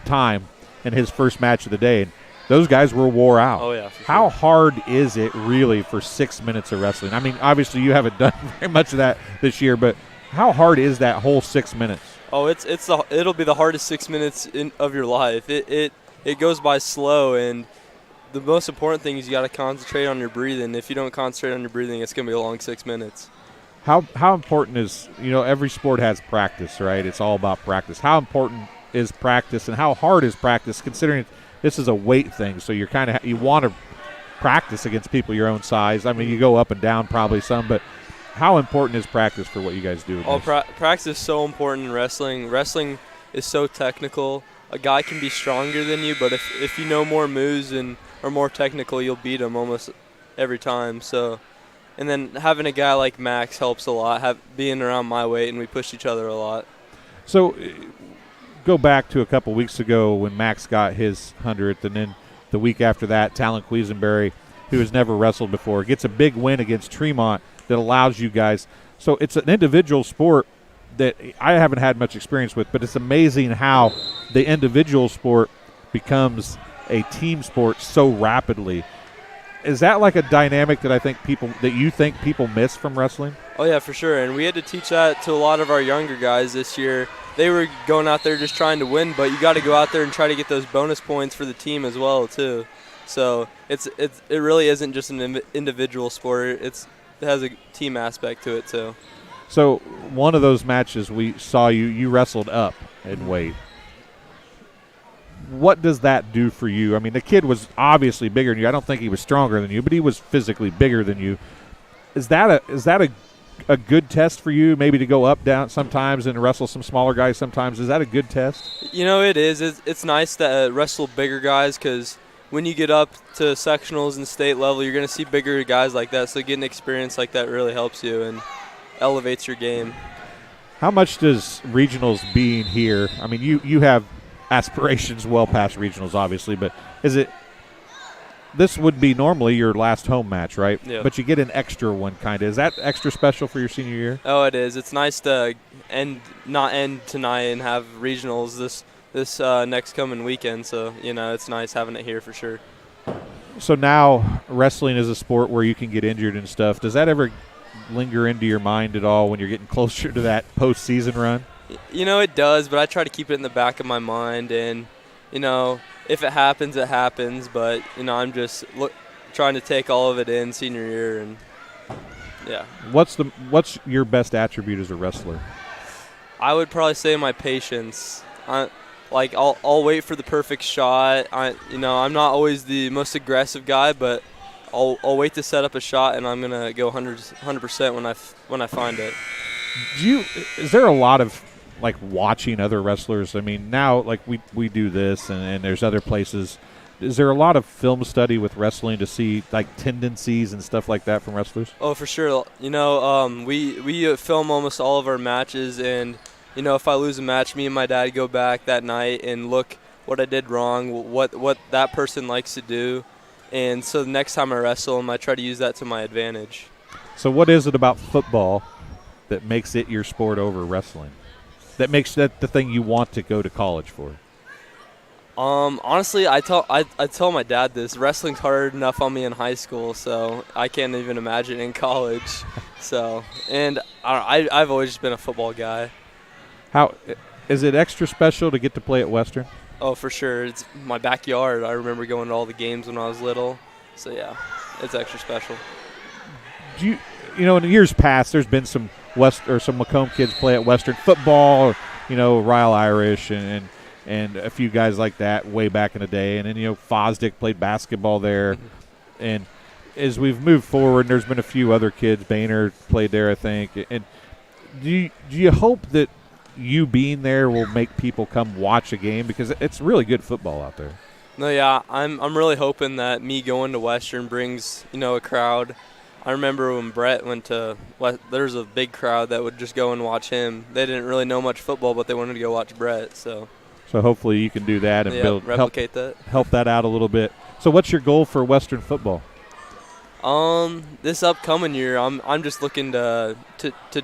time in his first match of the day, and those guys were wore out. Oh, yeah. For How sure. hard is it really for 6 minutes of wrestling? I mean, obviously you haven't done very much of that this year, but how hard is that whole 6 minutes? Oh, it'll be the hardest 6 minutes of your life. It goes by slow, and the most important thing is you got to concentrate on your breathing. If you don't concentrate on your breathing, it's going to be a long 6 minutes. How important is, you know, every sport has practice, right? It's all about practice. How important is practice, and how hard is practice, considering this is a weight thing, so you want to practice against people your own size. I mean, you go up and down probably some, but how important is practice for what you guys do? Practice is so important in wrestling. Wrestling is so technical. A guy can be stronger than you, but if you know more moves and are more technical, you'll beat him almost every time. So, and then having a guy like Max helps a lot, being around my weight, and we push each other a lot. So go back to a couple weeks ago when Max got his 100th, and then the week after that, Talon Quisenberry, who has never wrestled before, gets a big win against Tremont that allows you guys. So it's an individual sport that I haven't had much experience with, but it's amazing how the individual sport becomes a team sport so rapidly. Is that like a dynamic that you think people miss from wrestling? Oh yeah, for sure. And we had to teach that to a lot of our younger guys this year. They were going out there just trying to win, but you got to go out there and try to get those bonus points for the team as well too. So it really isn't just an individual sport. It has a team aspect to it too. So one of those matches we saw you wrestled up in weight. What does that do for you? I mean, the kid was obviously bigger than you. I don't think he was stronger than you, but he was physically bigger than you. Is that a good test for you, maybe to go up, down sometimes and wrestle some smaller guys sometimes? Is that a good test? You know, it is. It's nice to wrestle bigger guys, because when you get up to sectionals and state level, you're going to see bigger guys like that. So getting experience like that really helps you and elevates your game. How much does regionals being here, I mean, you have aspirations well past regionals, obviously, but this would be normally your last home match, right? Yeah. But you get an extra one, kind of. Is that extra special for your senior year? Oh, it is. It's nice to not end tonight and have regionals this next coming weekend. So, you know, it's nice having it here for sure. So now wrestling is a sport where you can get injured and stuff. Does that ever linger into your mind at all when you're getting closer to that postseason run? You know, it does, but I try to keep it in the back of my mind, and, you know, if it happens, it happens, but, you know, I'm just trying to take all of it in senior year, and, yeah. What's your best attribute as a wrestler? I would probably say my patience. I'll wait for the perfect shot. I'm not always the most aggressive guy, but I'll wait to set up a shot, and I'm gonna go 100% when I find it. Is there a lot of like watching other wrestlers? I mean, now like we do this, and there's other places. Is there a lot of film study with wrestling to see like tendencies and stuff like that from wrestlers? Oh, for sure. You know, we film almost all of our matches, and you know, if I lose a match, me and my dad go back that night and look what I did wrong, what that person likes to do, and so the next time I wrestle him, I try to use that to my advantage. So what is it about football that makes it your sport over wrestling? That makes that the thing you want to go to college for? Honestly, I tell my dad this. Wrestling's hard enough on me in high school, so I can't even imagine in college. So, and I've always just been a football guy. How Is it extra special to get to play at Western? Oh, for sure. It's my backyard. I remember going to all the games when I was little. So, yeah, it's extra special. Do you know, in years past, there's been some some Macomb kids play at Western football, or, you know, Ryle Irish and a few guys like that way back in the day. And then, you know, Fosdick played basketball there. Mm-hmm. And as we've moved forward, there's been a few other kids. Boehner played there, I think. And do you hope that you being there will make people come watch a game? Because it's really good football out there. No, yeah, I'm really hoping that me going to Western brings, you know, a crowd. I remember when Brett went to there's a big crowd that would just go and watch him. They didn't really know much football, but they wanted to go watch Brett. So hopefully you can do that and replicate help that out a little bit. So what's your goal for Western football? This upcoming year, I'm just looking to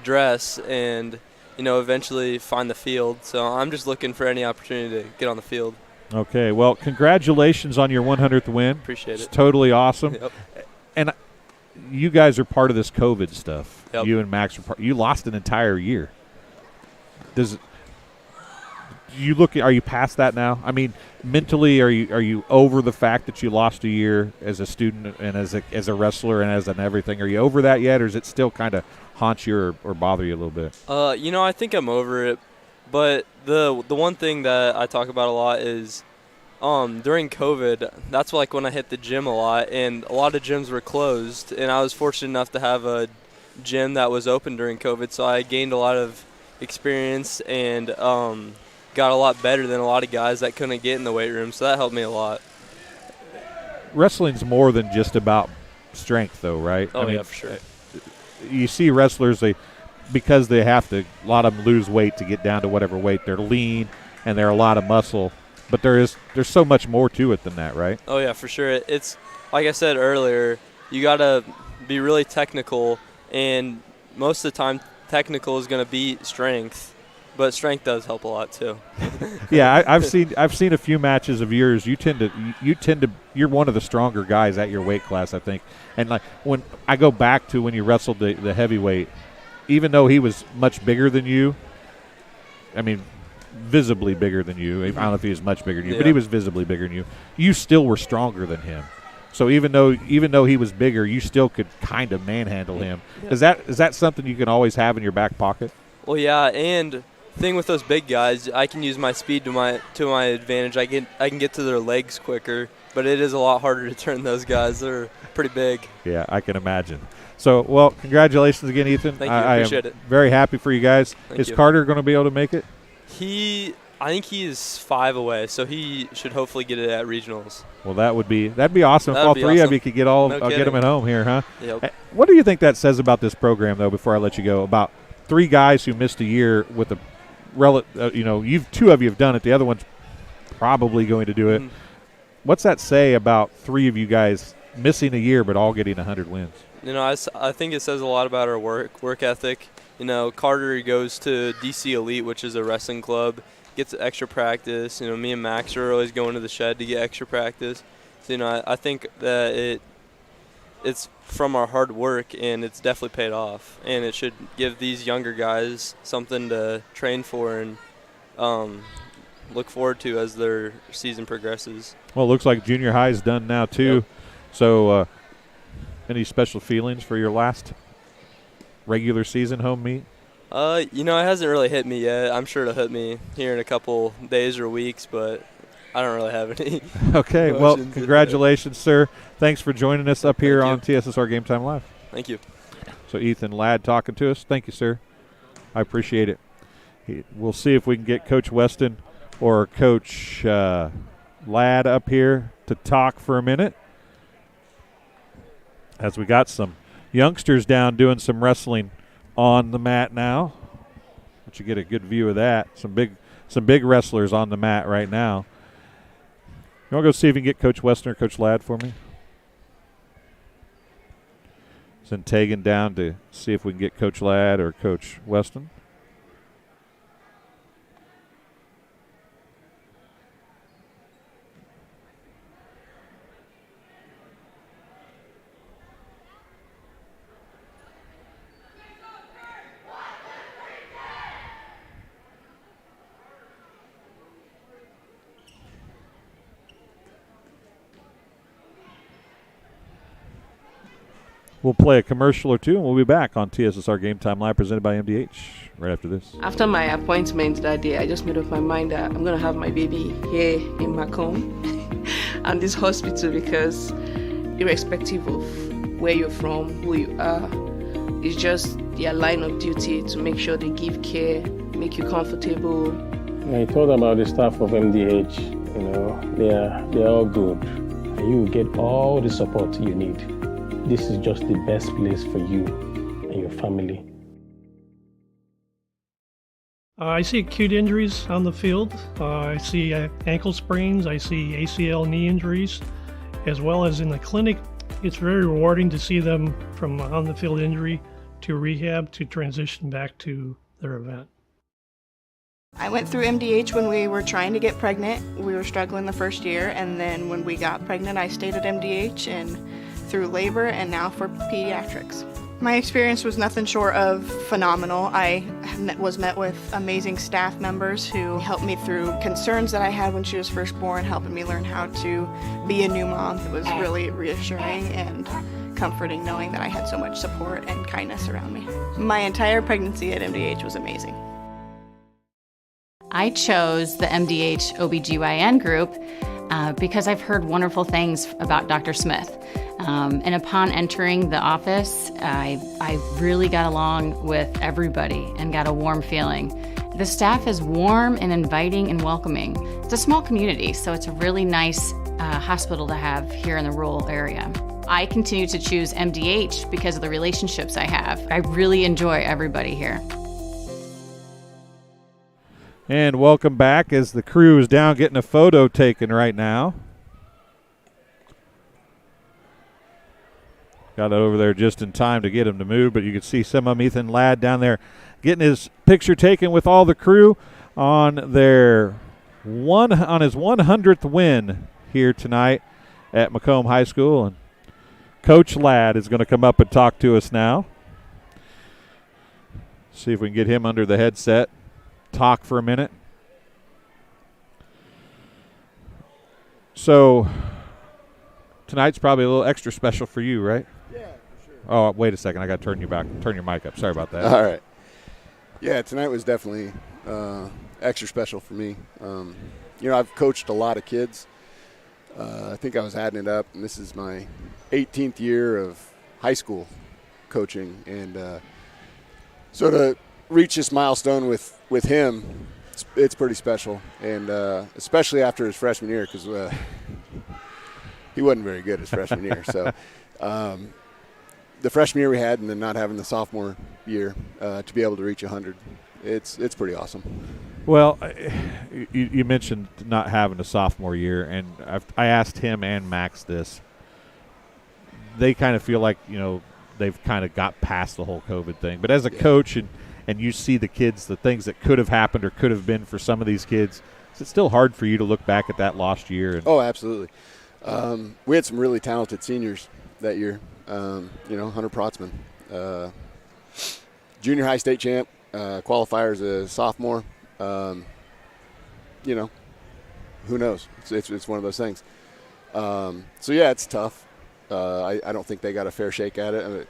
dress and, you know, eventually find the field. So I'm just looking for any opportunity to get on the field. Okay, well, congratulations on your 100th win. Appreciate it. It's totally awesome. Yep. And you guys are part of this COVID stuff. Yep. You and Max are part. You lost an entire year. Are you past that now? I mean, mentally, are you over the fact that you lost a year as a student and as a wrestler and as an everything? Are you over that yet, or is it still kind of haunt you or bother you a little bit? You know, I think I'm over it. But the one thing that I talk about a lot is during COVID, that's like when I hit the gym a lot, and a lot of gyms were closed, and I was fortunate enough to have a gym that was open during COVID, so I gained a lot of experience and got a lot better than a lot of guys that couldn't get in the weight room, so that helped me a lot. Wrestling's more than just about strength, though, right? Oh, yeah, for sure. You see wrestlers, because they have to, a lot of them lose weight to get down to whatever weight. They're lean and they're a lot of muscle, but there's so much more to it than that, right? Oh, yeah, for sure. It's like I said earlier, you got to be really technical, and most of the time technical is going to beat strength, but strength does help a lot too. Yeah, I've seen a few matches of yours. You're one of the stronger guys at your weight class, I think. And like when I go back to when you wrestled the heavyweight, even though he was much bigger than you, I mean, visibly bigger than you. I don't know if he was much bigger than you, but he was visibly bigger than you. You still were stronger than him. So even though he was bigger, you still could kind of manhandle him. Yeah. Is that something you can always have in your back pocket? Well, yeah, and thing with those big guys, I can use my speed to my advantage. I can get to their legs quicker, but it is a lot harder to turn those guys. They're pretty big. Yeah, I can imagine. So, well, congratulations again, Ethan. Thank you. I appreciate it. Very happy for you guys. Is Carter going to be able to make it? I think he is 5 away, so he should hopefully get it at regionals. Well, that'd be awesome. If all three of you could get get them at home here, huh? Yep. What do you think that says about this program, though? Before I let you go, about 3 guys who missed a year with a two of you have done it. The other one's probably going to do it. Mm-hmm. What's that say about 3 of you guys missing a year but all getting 100 wins? You know, I think it says a lot about our work ethic. You know, Carter goes to DC Elite, which is a wrestling club, gets extra practice. You know, me and Max are always going to the shed to get extra practice. So, you know, I think that it's from our hard work, and it's definitely paid off. And it should give these younger guys something to train for and look forward to as their season progresses. Well, it looks like junior high is done now, too. Yep. So any special feelings for your last regular season home meet? You know, it hasn't really hit me yet. I'm sure it'll hit me here in a couple days or weeks, but I don't really have any. Okay, well, congratulations, sir. Thanks for joining us up here on TSSR Game Time Live. Thank you. So Ethan Ladd talking to us. Thank you, sir. I appreciate it. We'll see if we can get Coach Weston or Coach Ladd up here to talk for a minute, as we got some youngsters down doing some wrestling on the mat now. Let you get a good view of that. Some big wrestlers on the mat right now. You want to go see if you can get Coach Weston or Coach Ladd for me? Send Tegan down to see if we can get Coach Ladd or Coach Weston. We'll play a commercial or two, and we'll be back on TSSR Game Time Live, presented by MDH, right after this. After my appointment that day, I just made up my mind that I'm going to have my baby here in Macomb and this hospital, because irrespective of where you're from, who you are, it's just their line of duty to make sure they give care, make you comfortable. I thought about the staff of MDH, they're all good. And you will get all the support you need. This is just the best place for you and your family. I see acute injuries on the field. I see ankle sprains. I see ACL knee injuries, as well as in the clinic. It's very rewarding to see them from on-the-field injury to rehab to transition back to their event. I went through MDH when we were trying to get pregnant. We were struggling the first year, and then when we got pregnant, I stayed at MDH and through labor, and now for pediatrics. My experience was nothing short of phenomenal. I was met with amazing staff members who helped me through concerns that I had when she was first born, helping me learn how to be a new mom. It was really reassuring and comforting knowing that I had so much support and kindness around me. My entire pregnancy at MDH was amazing. I chose the MDH OBGYN group because I've heard wonderful things about Dr. Smith. And upon entering the office, I really got along with everybody and got a warm feeling. The staff is warm and inviting and welcoming. It's a small community, so it's a really nice hospital to have here in the rural area. I continue to choose MDH because of the relationships I have. I really enjoy everybody here. And welcome back as the crew is down getting a photo taken right now. Got it over there just in time to get him to move, but you can see some of them, Ethan Ladd down there getting his picture taken with all the crew on his 100th win here tonight at Macomb High School. And Coach Ladd is going to come up and talk to us now. See if we can get him under the headset. Talk for a minute. So tonight's probably a little extra special for you, right? Yeah, for sure. Oh, wait a second. I got to turn your mic up. Sorry about that. All right. Yeah, tonight was definitely extra special for me. I've coached a lot of kids. I think I was adding it up, and this is my 18th year of high school coaching. And so to reach this milestone with him, it's pretty special. And especially after his freshman year, because he wasn't very good his freshman year. So the freshman year we had, and then not having the sophomore year, to be able to reach 100, it's pretty awesome. Well, you mentioned not having a sophomore year, and I asked him and Max this. They kind of feel like, they've kind of got past the whole COVID thing. But as a coach and you see the kids, the things that could have happened or could have been for some of these kids, is it still hard for you to look back at that lost year? Oh, absolutely. We had some really talented seniors that year. Hunter Protzman, junior high state champ, qualifier as a sophomore. Who knows? It's one of those things. It's tough. I don't think they got a fair shake at it.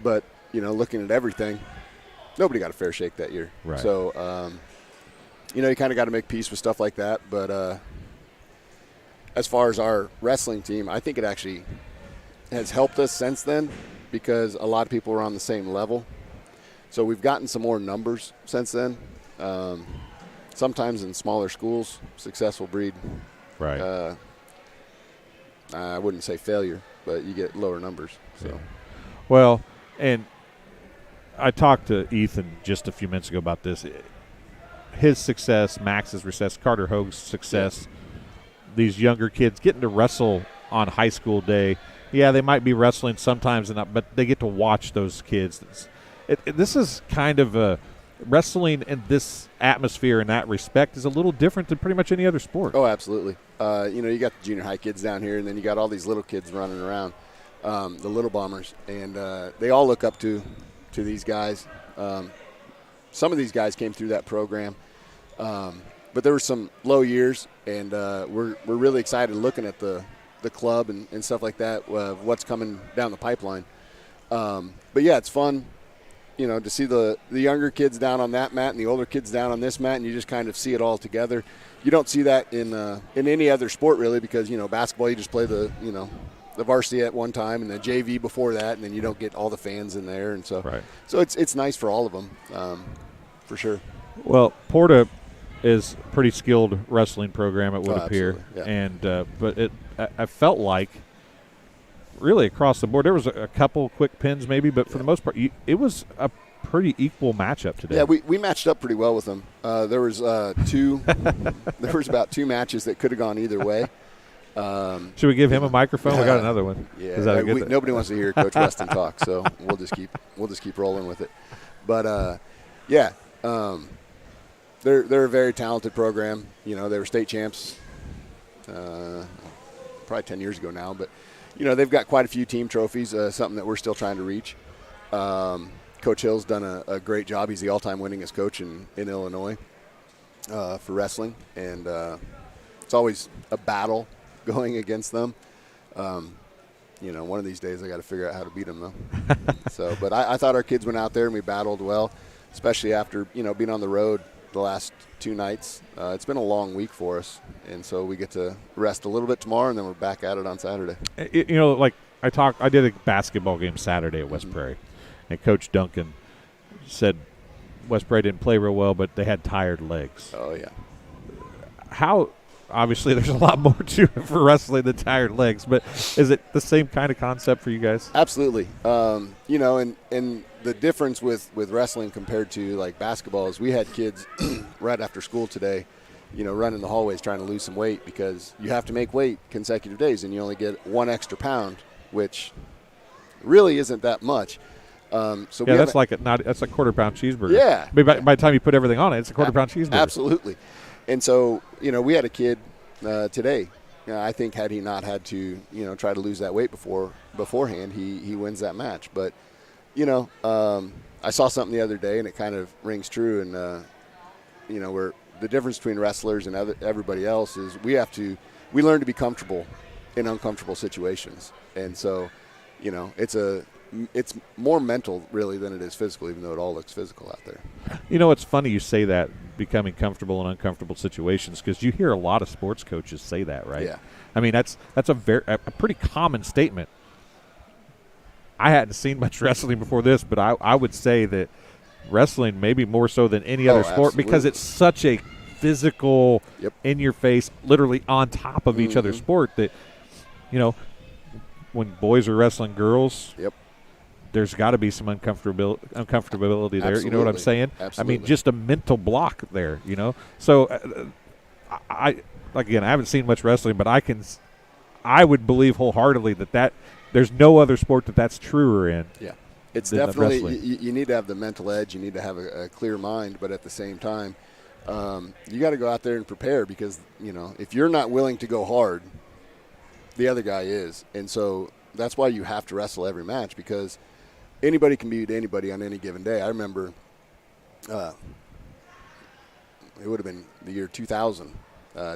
But, looking at everything, nobody got a fair shake that year. Right. So, you kind of got to make peace with stuff like that. But as far as our wrestling team, I think it actually has helped us since then because a lot of people are on the same level. So we've gotten some more numbers since then. Sometimes in smaller schools, success will breed. Right. I wouldn't say failure, but you get lower numbers. So. Yeah. Well, and I talked to Ethan just a few minutes ago about this. His success, Max's success, Carter Hogue's success, these younger kids getting to wrestle on high school day. Yeah, they might be wrestling sometimes, but they get to watch those kids. This is kind of a wrestling in this atmosphere in that respect is a little different than pretty much any other sport. Oh, absolutely. You got the junior high kids down here, and then you got all these little kids running around, the little bombers, and they all look up to these guys. Some of these guys came through that program, but there were some low years, and we're really excited looking at the club and stuff like that, what's coming down the pipeline. But yeah, it's fun, to see the younger kids down on that mat and the older kids down on this mat, and you just kind of see it all together. You don't see that in any other sport really, because basketball you just play the varsity at one time and the JV before that, and then you don't get all the fans in there, and so it's nice for all of them, for sure. Well, PORTA is a pretty skilled wrestling program, it would appear, yeah. and but I felt like really across the board there was a couple quick pins maybe, but for the most part it was a pretty equal matchup today. Yeah, we matched up pretty well with them. There was about 2 matches that could have gone either way. Should we give him a microphone? We got another one. Yeah, nobody wants to hear Coach Weston talk, so we'll just keep rolling with it. But they're a very talented program. They were state champs probably 10 years ago now, but they've got quite a few team trophies, something that we're still trying to reach. Coach Hill's done a great job. He's the all-time winningest coach in Illinois for wrestling, and it's always a battle going against them. One of these days I got to figure out how to beat them, though. But I thought our kids went out there and we battled well, especially after being on the road the last 2 nights. It's been a long week for us, and so we get to rest a little bit tomorrow, and then we're back at it on Saturday. I did a basketball game Saturday at West Prairie, and Coach Duncan said West Prairie didn't play real well, but they had tired legs. Oh, yeah. Obviously, there's a lot more to it for wrestling than tired legs, but is it the same kind of concept for you guys? Absolutely. And the difference with wrestling compared to like basketball is we had kids right after school today, running the hallways trying to lose some weight, because you have to make weight consecutive days and you only get 1 extra pound, which really isn't that much. That's like that's a quarter-pound cheeseburger. Yeah. By the time you put everything on it, it's a quarter-pound cheeseburger. Absolutely. And so, we had a kid today. I think had he not had to, try to lose that weight beforehand, he wins that match. But, I saw something the other day, and it kind of rings true. And, where the difference between wrestlers and everybody else is we learn to be comfortable in uncomfortable situations. And so, it's more mental really than it is physical, even though it all looks physical out there. It's funny you say that, becoming comfortable in uncomfortable situations, because you hear a lot of sports coaches say that, right? Yeah. I mean, that's a pretty common statement. I hadn't seen much wrestling before this, but I would say that wrestling maybe more so than any other sport, absolutely. because it's such a physical, in your face, literally on top of each other sport that, when boys are wrestling girls, there's got to be some uncomfortability there. Absolutely. You know what I'm saying? Absolutely. I mean, just a mental block there, So, I haven't seen much wrestling, but I would believe wholeheartedly that there's no other sport that's truer in. Yeah. It's definitely, you need to have the mental edge. You need to have a clear mind, but at the same time, you got to go out there and prepare, because, if you're not willing to go hard, the other guy is. And so that's why you have to wrestle every match, because anybody can beat anybody on any given day. I remember it would have been the year 2000.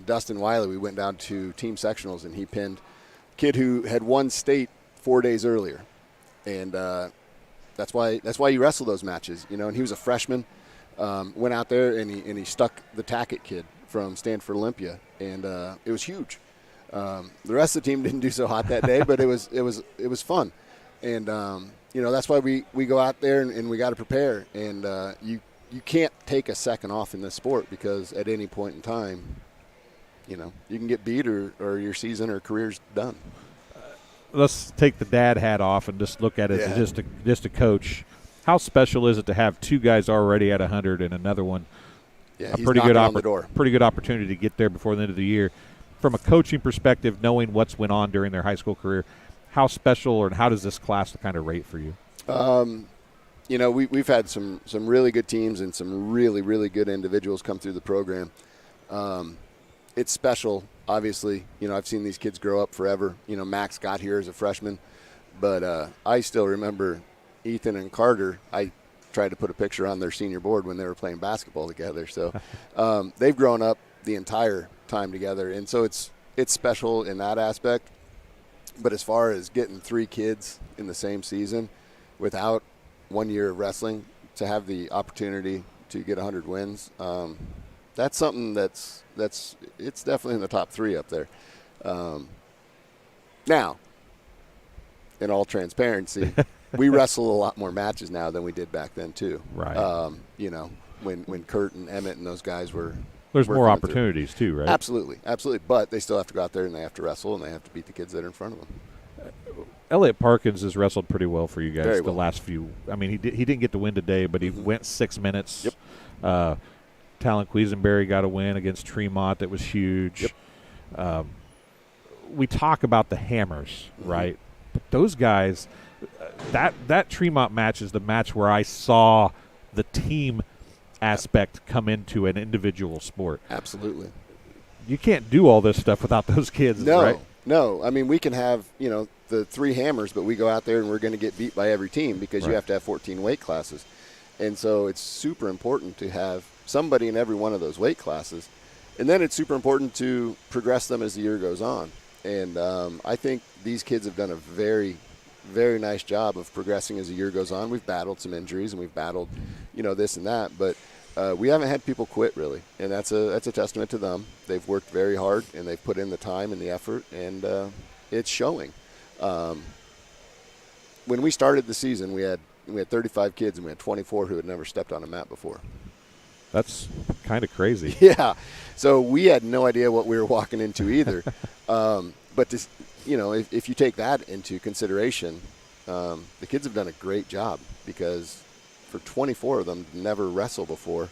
Dustin Wiley, we went down to team sectionals, and he pinned a kid who had won state 4 days earlier. And that's why you wrestle those matches, and he was a freshman, went out there and he stuck the Tackett kid from Stanford Olympia, and it was huge. The rest of the team didn't do so hot that day, but it was fun. And that's why we go out there and we got to prepare. And you can't take a second off in this sport, because at any point in time, you can get beat or your season or career's done. Let's take the dad hat off and just look at it as just a coach. How special is it to have 2 guys already at 100 and another one a pretty good opportunity to get there before the end of the year? From a coaching perspective, knowing what's went on during their high school career, how special and how does this class kind of rate for you? We've had some really good teams and some really, really good individuals come through the program. It's special, obviously. I've seen these kids grow up forever. Max got here as a freshman, but I still remember Ethan and Carter. I tried to put a picture on their senior board when they were playing basketball together. So they've grown up the entire time together, and so it's special in that aspect. But as far as getting 3 kids in the same season, without 1 year of wrestling, to have the opportunity to get 100 wins, that's something that's it's definitely in the top 3 up there. Now, in all transparency, we wrestle a lot more matches now than we did back then too. Right. You know, when Kurt and Emmett and those guys were. There's more coming opportunities too, right? Absolutely. But they still have to go out there and they have to wrestle and they have to beat the kids that are in front of them. Elliot Parkins has wrestled pretty well for you guys Very the well. last few. I mean, he didn't get to win today, but he went 6 minutes. Yep. Talon Quisenberry got a win against Tremont that was huge. Yep. We talk about the hammers, right? But those guys, that Tremont match is the match where I saw the team aspect come into an individual sport. Absolutely. You can't do all this stuff without those kids, right? No. I mean, we can have, the 3 hammers, but we go out there and we're going to get beat by every team because you have to have 14 weight classes. And so it's super important to have somebody in every one of those weight classes. And then it's super important to progress them as the year goes on. And I think these kids have done a very, very nice job of progressing as the year goes on. We've battled some injuries and we've battled, this and that, but we haven't had people quit really, and that's a testament to them. They've worked very hard and they've put in the time and the effort, and it's showing. When we started the season, we had 35 kids and we had 24 who had never stepped on a mat before. That's kind of crazy. Yeah, so we had no idea what we were walking into either. But this, if you take that into consideration, the kids have done a great job because for 24 of them to never wrestle before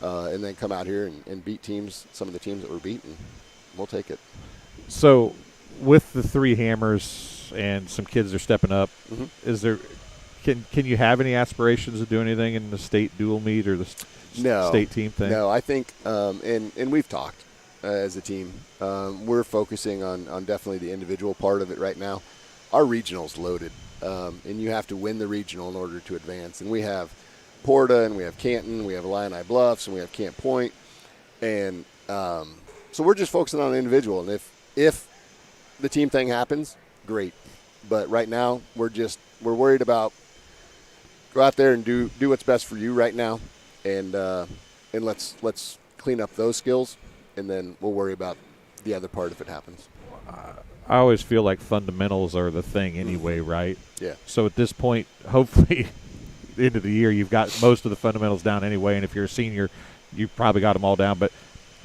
and then come out here and beat teams, some of the teams that were beaten, we'll take it. So with the 3 hammers and some kids are stepping up, is there can you have any aspirations of doing anything in the state dual meet or the state team thing? No, I think, and we've talked as a team, we're focusing on definitely the individual part of it right now. Our regional's loaded. And you have to win the regional in order to advance. And we have PORTA, and we have Canton, we have Illini Bluffs, and we have Camp Point. And so we're just focusing on the individual. And if the team thing happens, great. But right now, we're worried about go out there and do what's best for you right now. And let's clean up those skills, and then we'll worry about the other part if it happens. I always feel like fundamentals are the thing anyway, right? Yeah. So at this point, hopefully, the end of the year, you've got most of the fundamentals down anyway. And if you're a senior, you've probably got them all down. But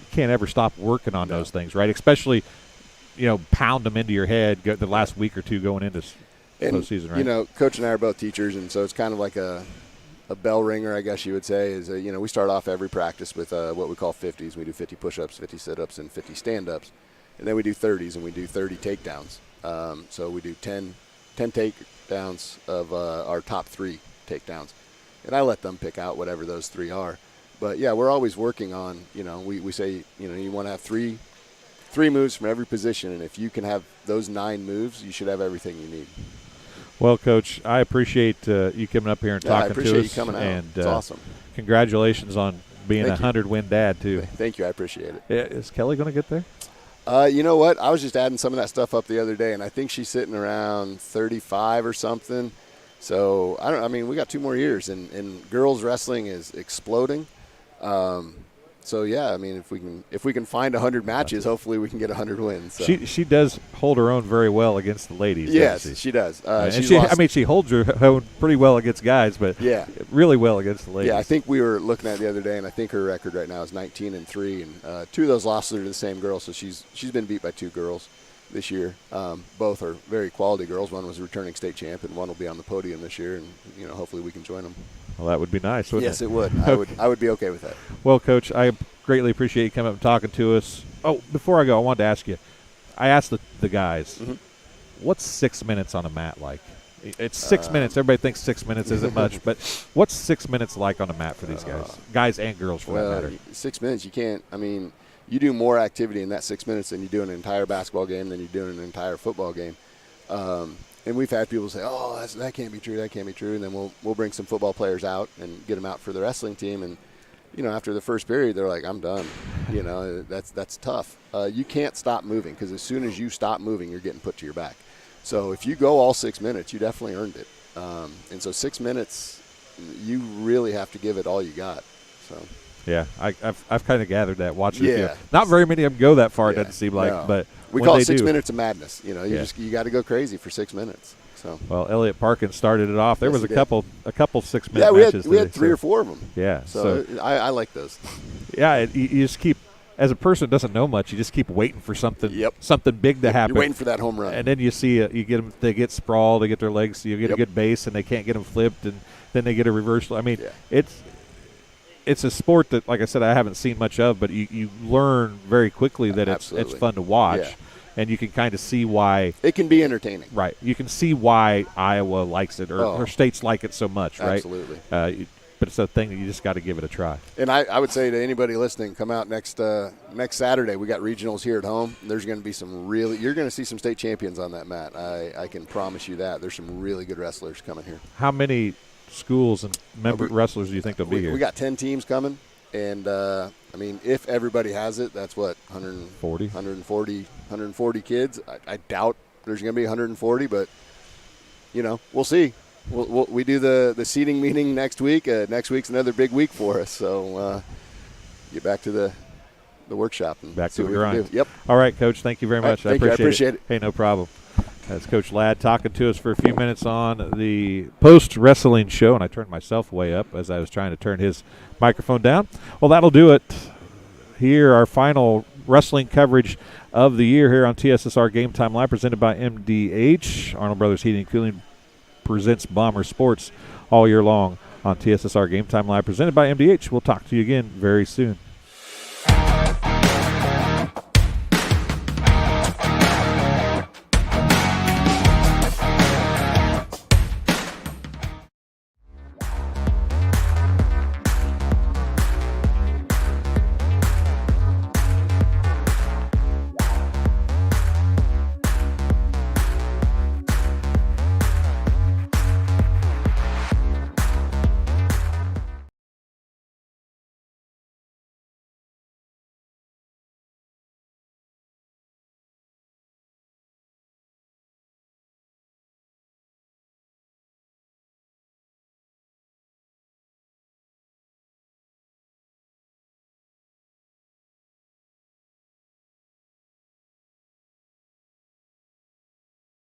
you can't ever stop working on those things, right? Especially, pound them into your head the last week or two going into postseason, right? Coach and I are both teachers, and so it's kind of like a bell ringer, I guess you would say, is, we start off every practice with what we call 50s. We do 50 push-ups, 50 sit-ups, and 50 stand-ups. And then we do 30s, and we do 30 takedowns. So we do 10 takedowns of our top 3 takedowns. And I let them pick out whatever those 3 are. But, yeah, we're always working on, we say, you want to have three moves from every position. And if you can have those 9 moves, you should have everything you need. Well, Coach, I appreciate you coming up here and talking to us. I appreciate you coming out. And, it's awesome. Congratulations on being a 100-win dad, too. Thank you. I appreciate it. Is Kelly going to get there? You know what? I was just adding some of that stuff up the other day, and I think she's sitting around 35 or something. So, we got 2 more years, and girls wrestling is exploding. So, yeah, if we can find 100 matches, hopefully we can get 100 wins. So. She does hold her own very well against the ladies. Yes, she does. She holds her own pretty well against guys, but really well against the ladies. Yeah, I think we were looking at it the other day, and I think her record right now is 19-3, and 2 of those losses are to the same girl. So she's been beat by 2 girls this year. Both are very quality girls. One was a returning state champ, and one will be on the podium this year, and hopefully we can join them. Well, that would be nice, wouldn't it? Yes, it would. I would be okay with that. Well, Coach, I greatly appreciate you coming up and talking to us. Oh, before I go, I wanted to ask you. I asked the guys, what's 6 minutes on a mat like? It's 6 minutes. Everybody thinks 6 minutes isn't much, but what's 6 minutes like on a mat for these guys and girls for that matter? 6 minutes, you can't. You do more activity in that 6 minutes than you do in an entire basketball game, than you do in an entire football game. And we've had people say, "Oh, that can't be true. That can't be true." And then we'll bring some football players out and get them out for the wrestling team. And after the first period, they're like, "I'm done." That's tough. You can't stop moving because as soon as you stop moving, you're getting put to your back. So if you go all 6 minutes, you definitely earned it. And so 6 minutes, you really have to give it all you got. So. Yeah, I've kind of gathered that watching. Yeah. The field. Not very many of them go that far. It Yeah. doesn't seem like, No. but we when call they it 6 do, minutes of madness. You know, you got to go crazy for 6 minutes. So. Well, Elliot Parkins started it off. There Yes, was he a did. couple 6 minute Yeah, matches. we had today, 3 so- or 4 of them. Yeah, So I like those. Yeah, you just keep, as a person who doesn't know much, you just keep waiting for something big to happen. You're waiting for that home run. And then you see you get them, they get sprawled, they get their legs, you get a good base, and they can't get them flipped, and then they get a reversal. I mean, it's a sport that, like I said, I haven't seen much of, but you learn very quickly that it's fun to watch. Yeah. And you can kind of see why it can be entertaining. Right. You can see why Iowa likes it or states like it so much, right? Absolutely. But it's a thing that you just got to give it a try. And I would say to anybody listening, come out next Saturday. We got regionals here at home. There's going to be you're going to see some state champions on that mat. I can promise you that. There's some really good wrestlers coming here. How many schools and member wrestlers do you think they'll be here? We got 10 teams coming. And, I mean, if everybody has it, that's what, 140 kids. I doubt there's going to be 140, but, we'll see. We do the seating meeting next week. Next week's another big week for us. So get back to the workshop. And back see to what the we can grind. do. Yep. All right, Coach, thank you very much. Thank you. I appreciate it. Hey, no problem. That's Coach Ladd talking to us for a few minutes on the post-wrestling show, and I turned myself way up as I was trying to turn his microphone down. Well, that'll do it. Here, our final wrestling coverage of the year here on TSSR Game Time Live, presented by MDH. Arnold Brothers Heating and Cooling presents Bomber Sports all year long on TSSR Game Time Live, presented by MDH. We'll talk to you again very soon.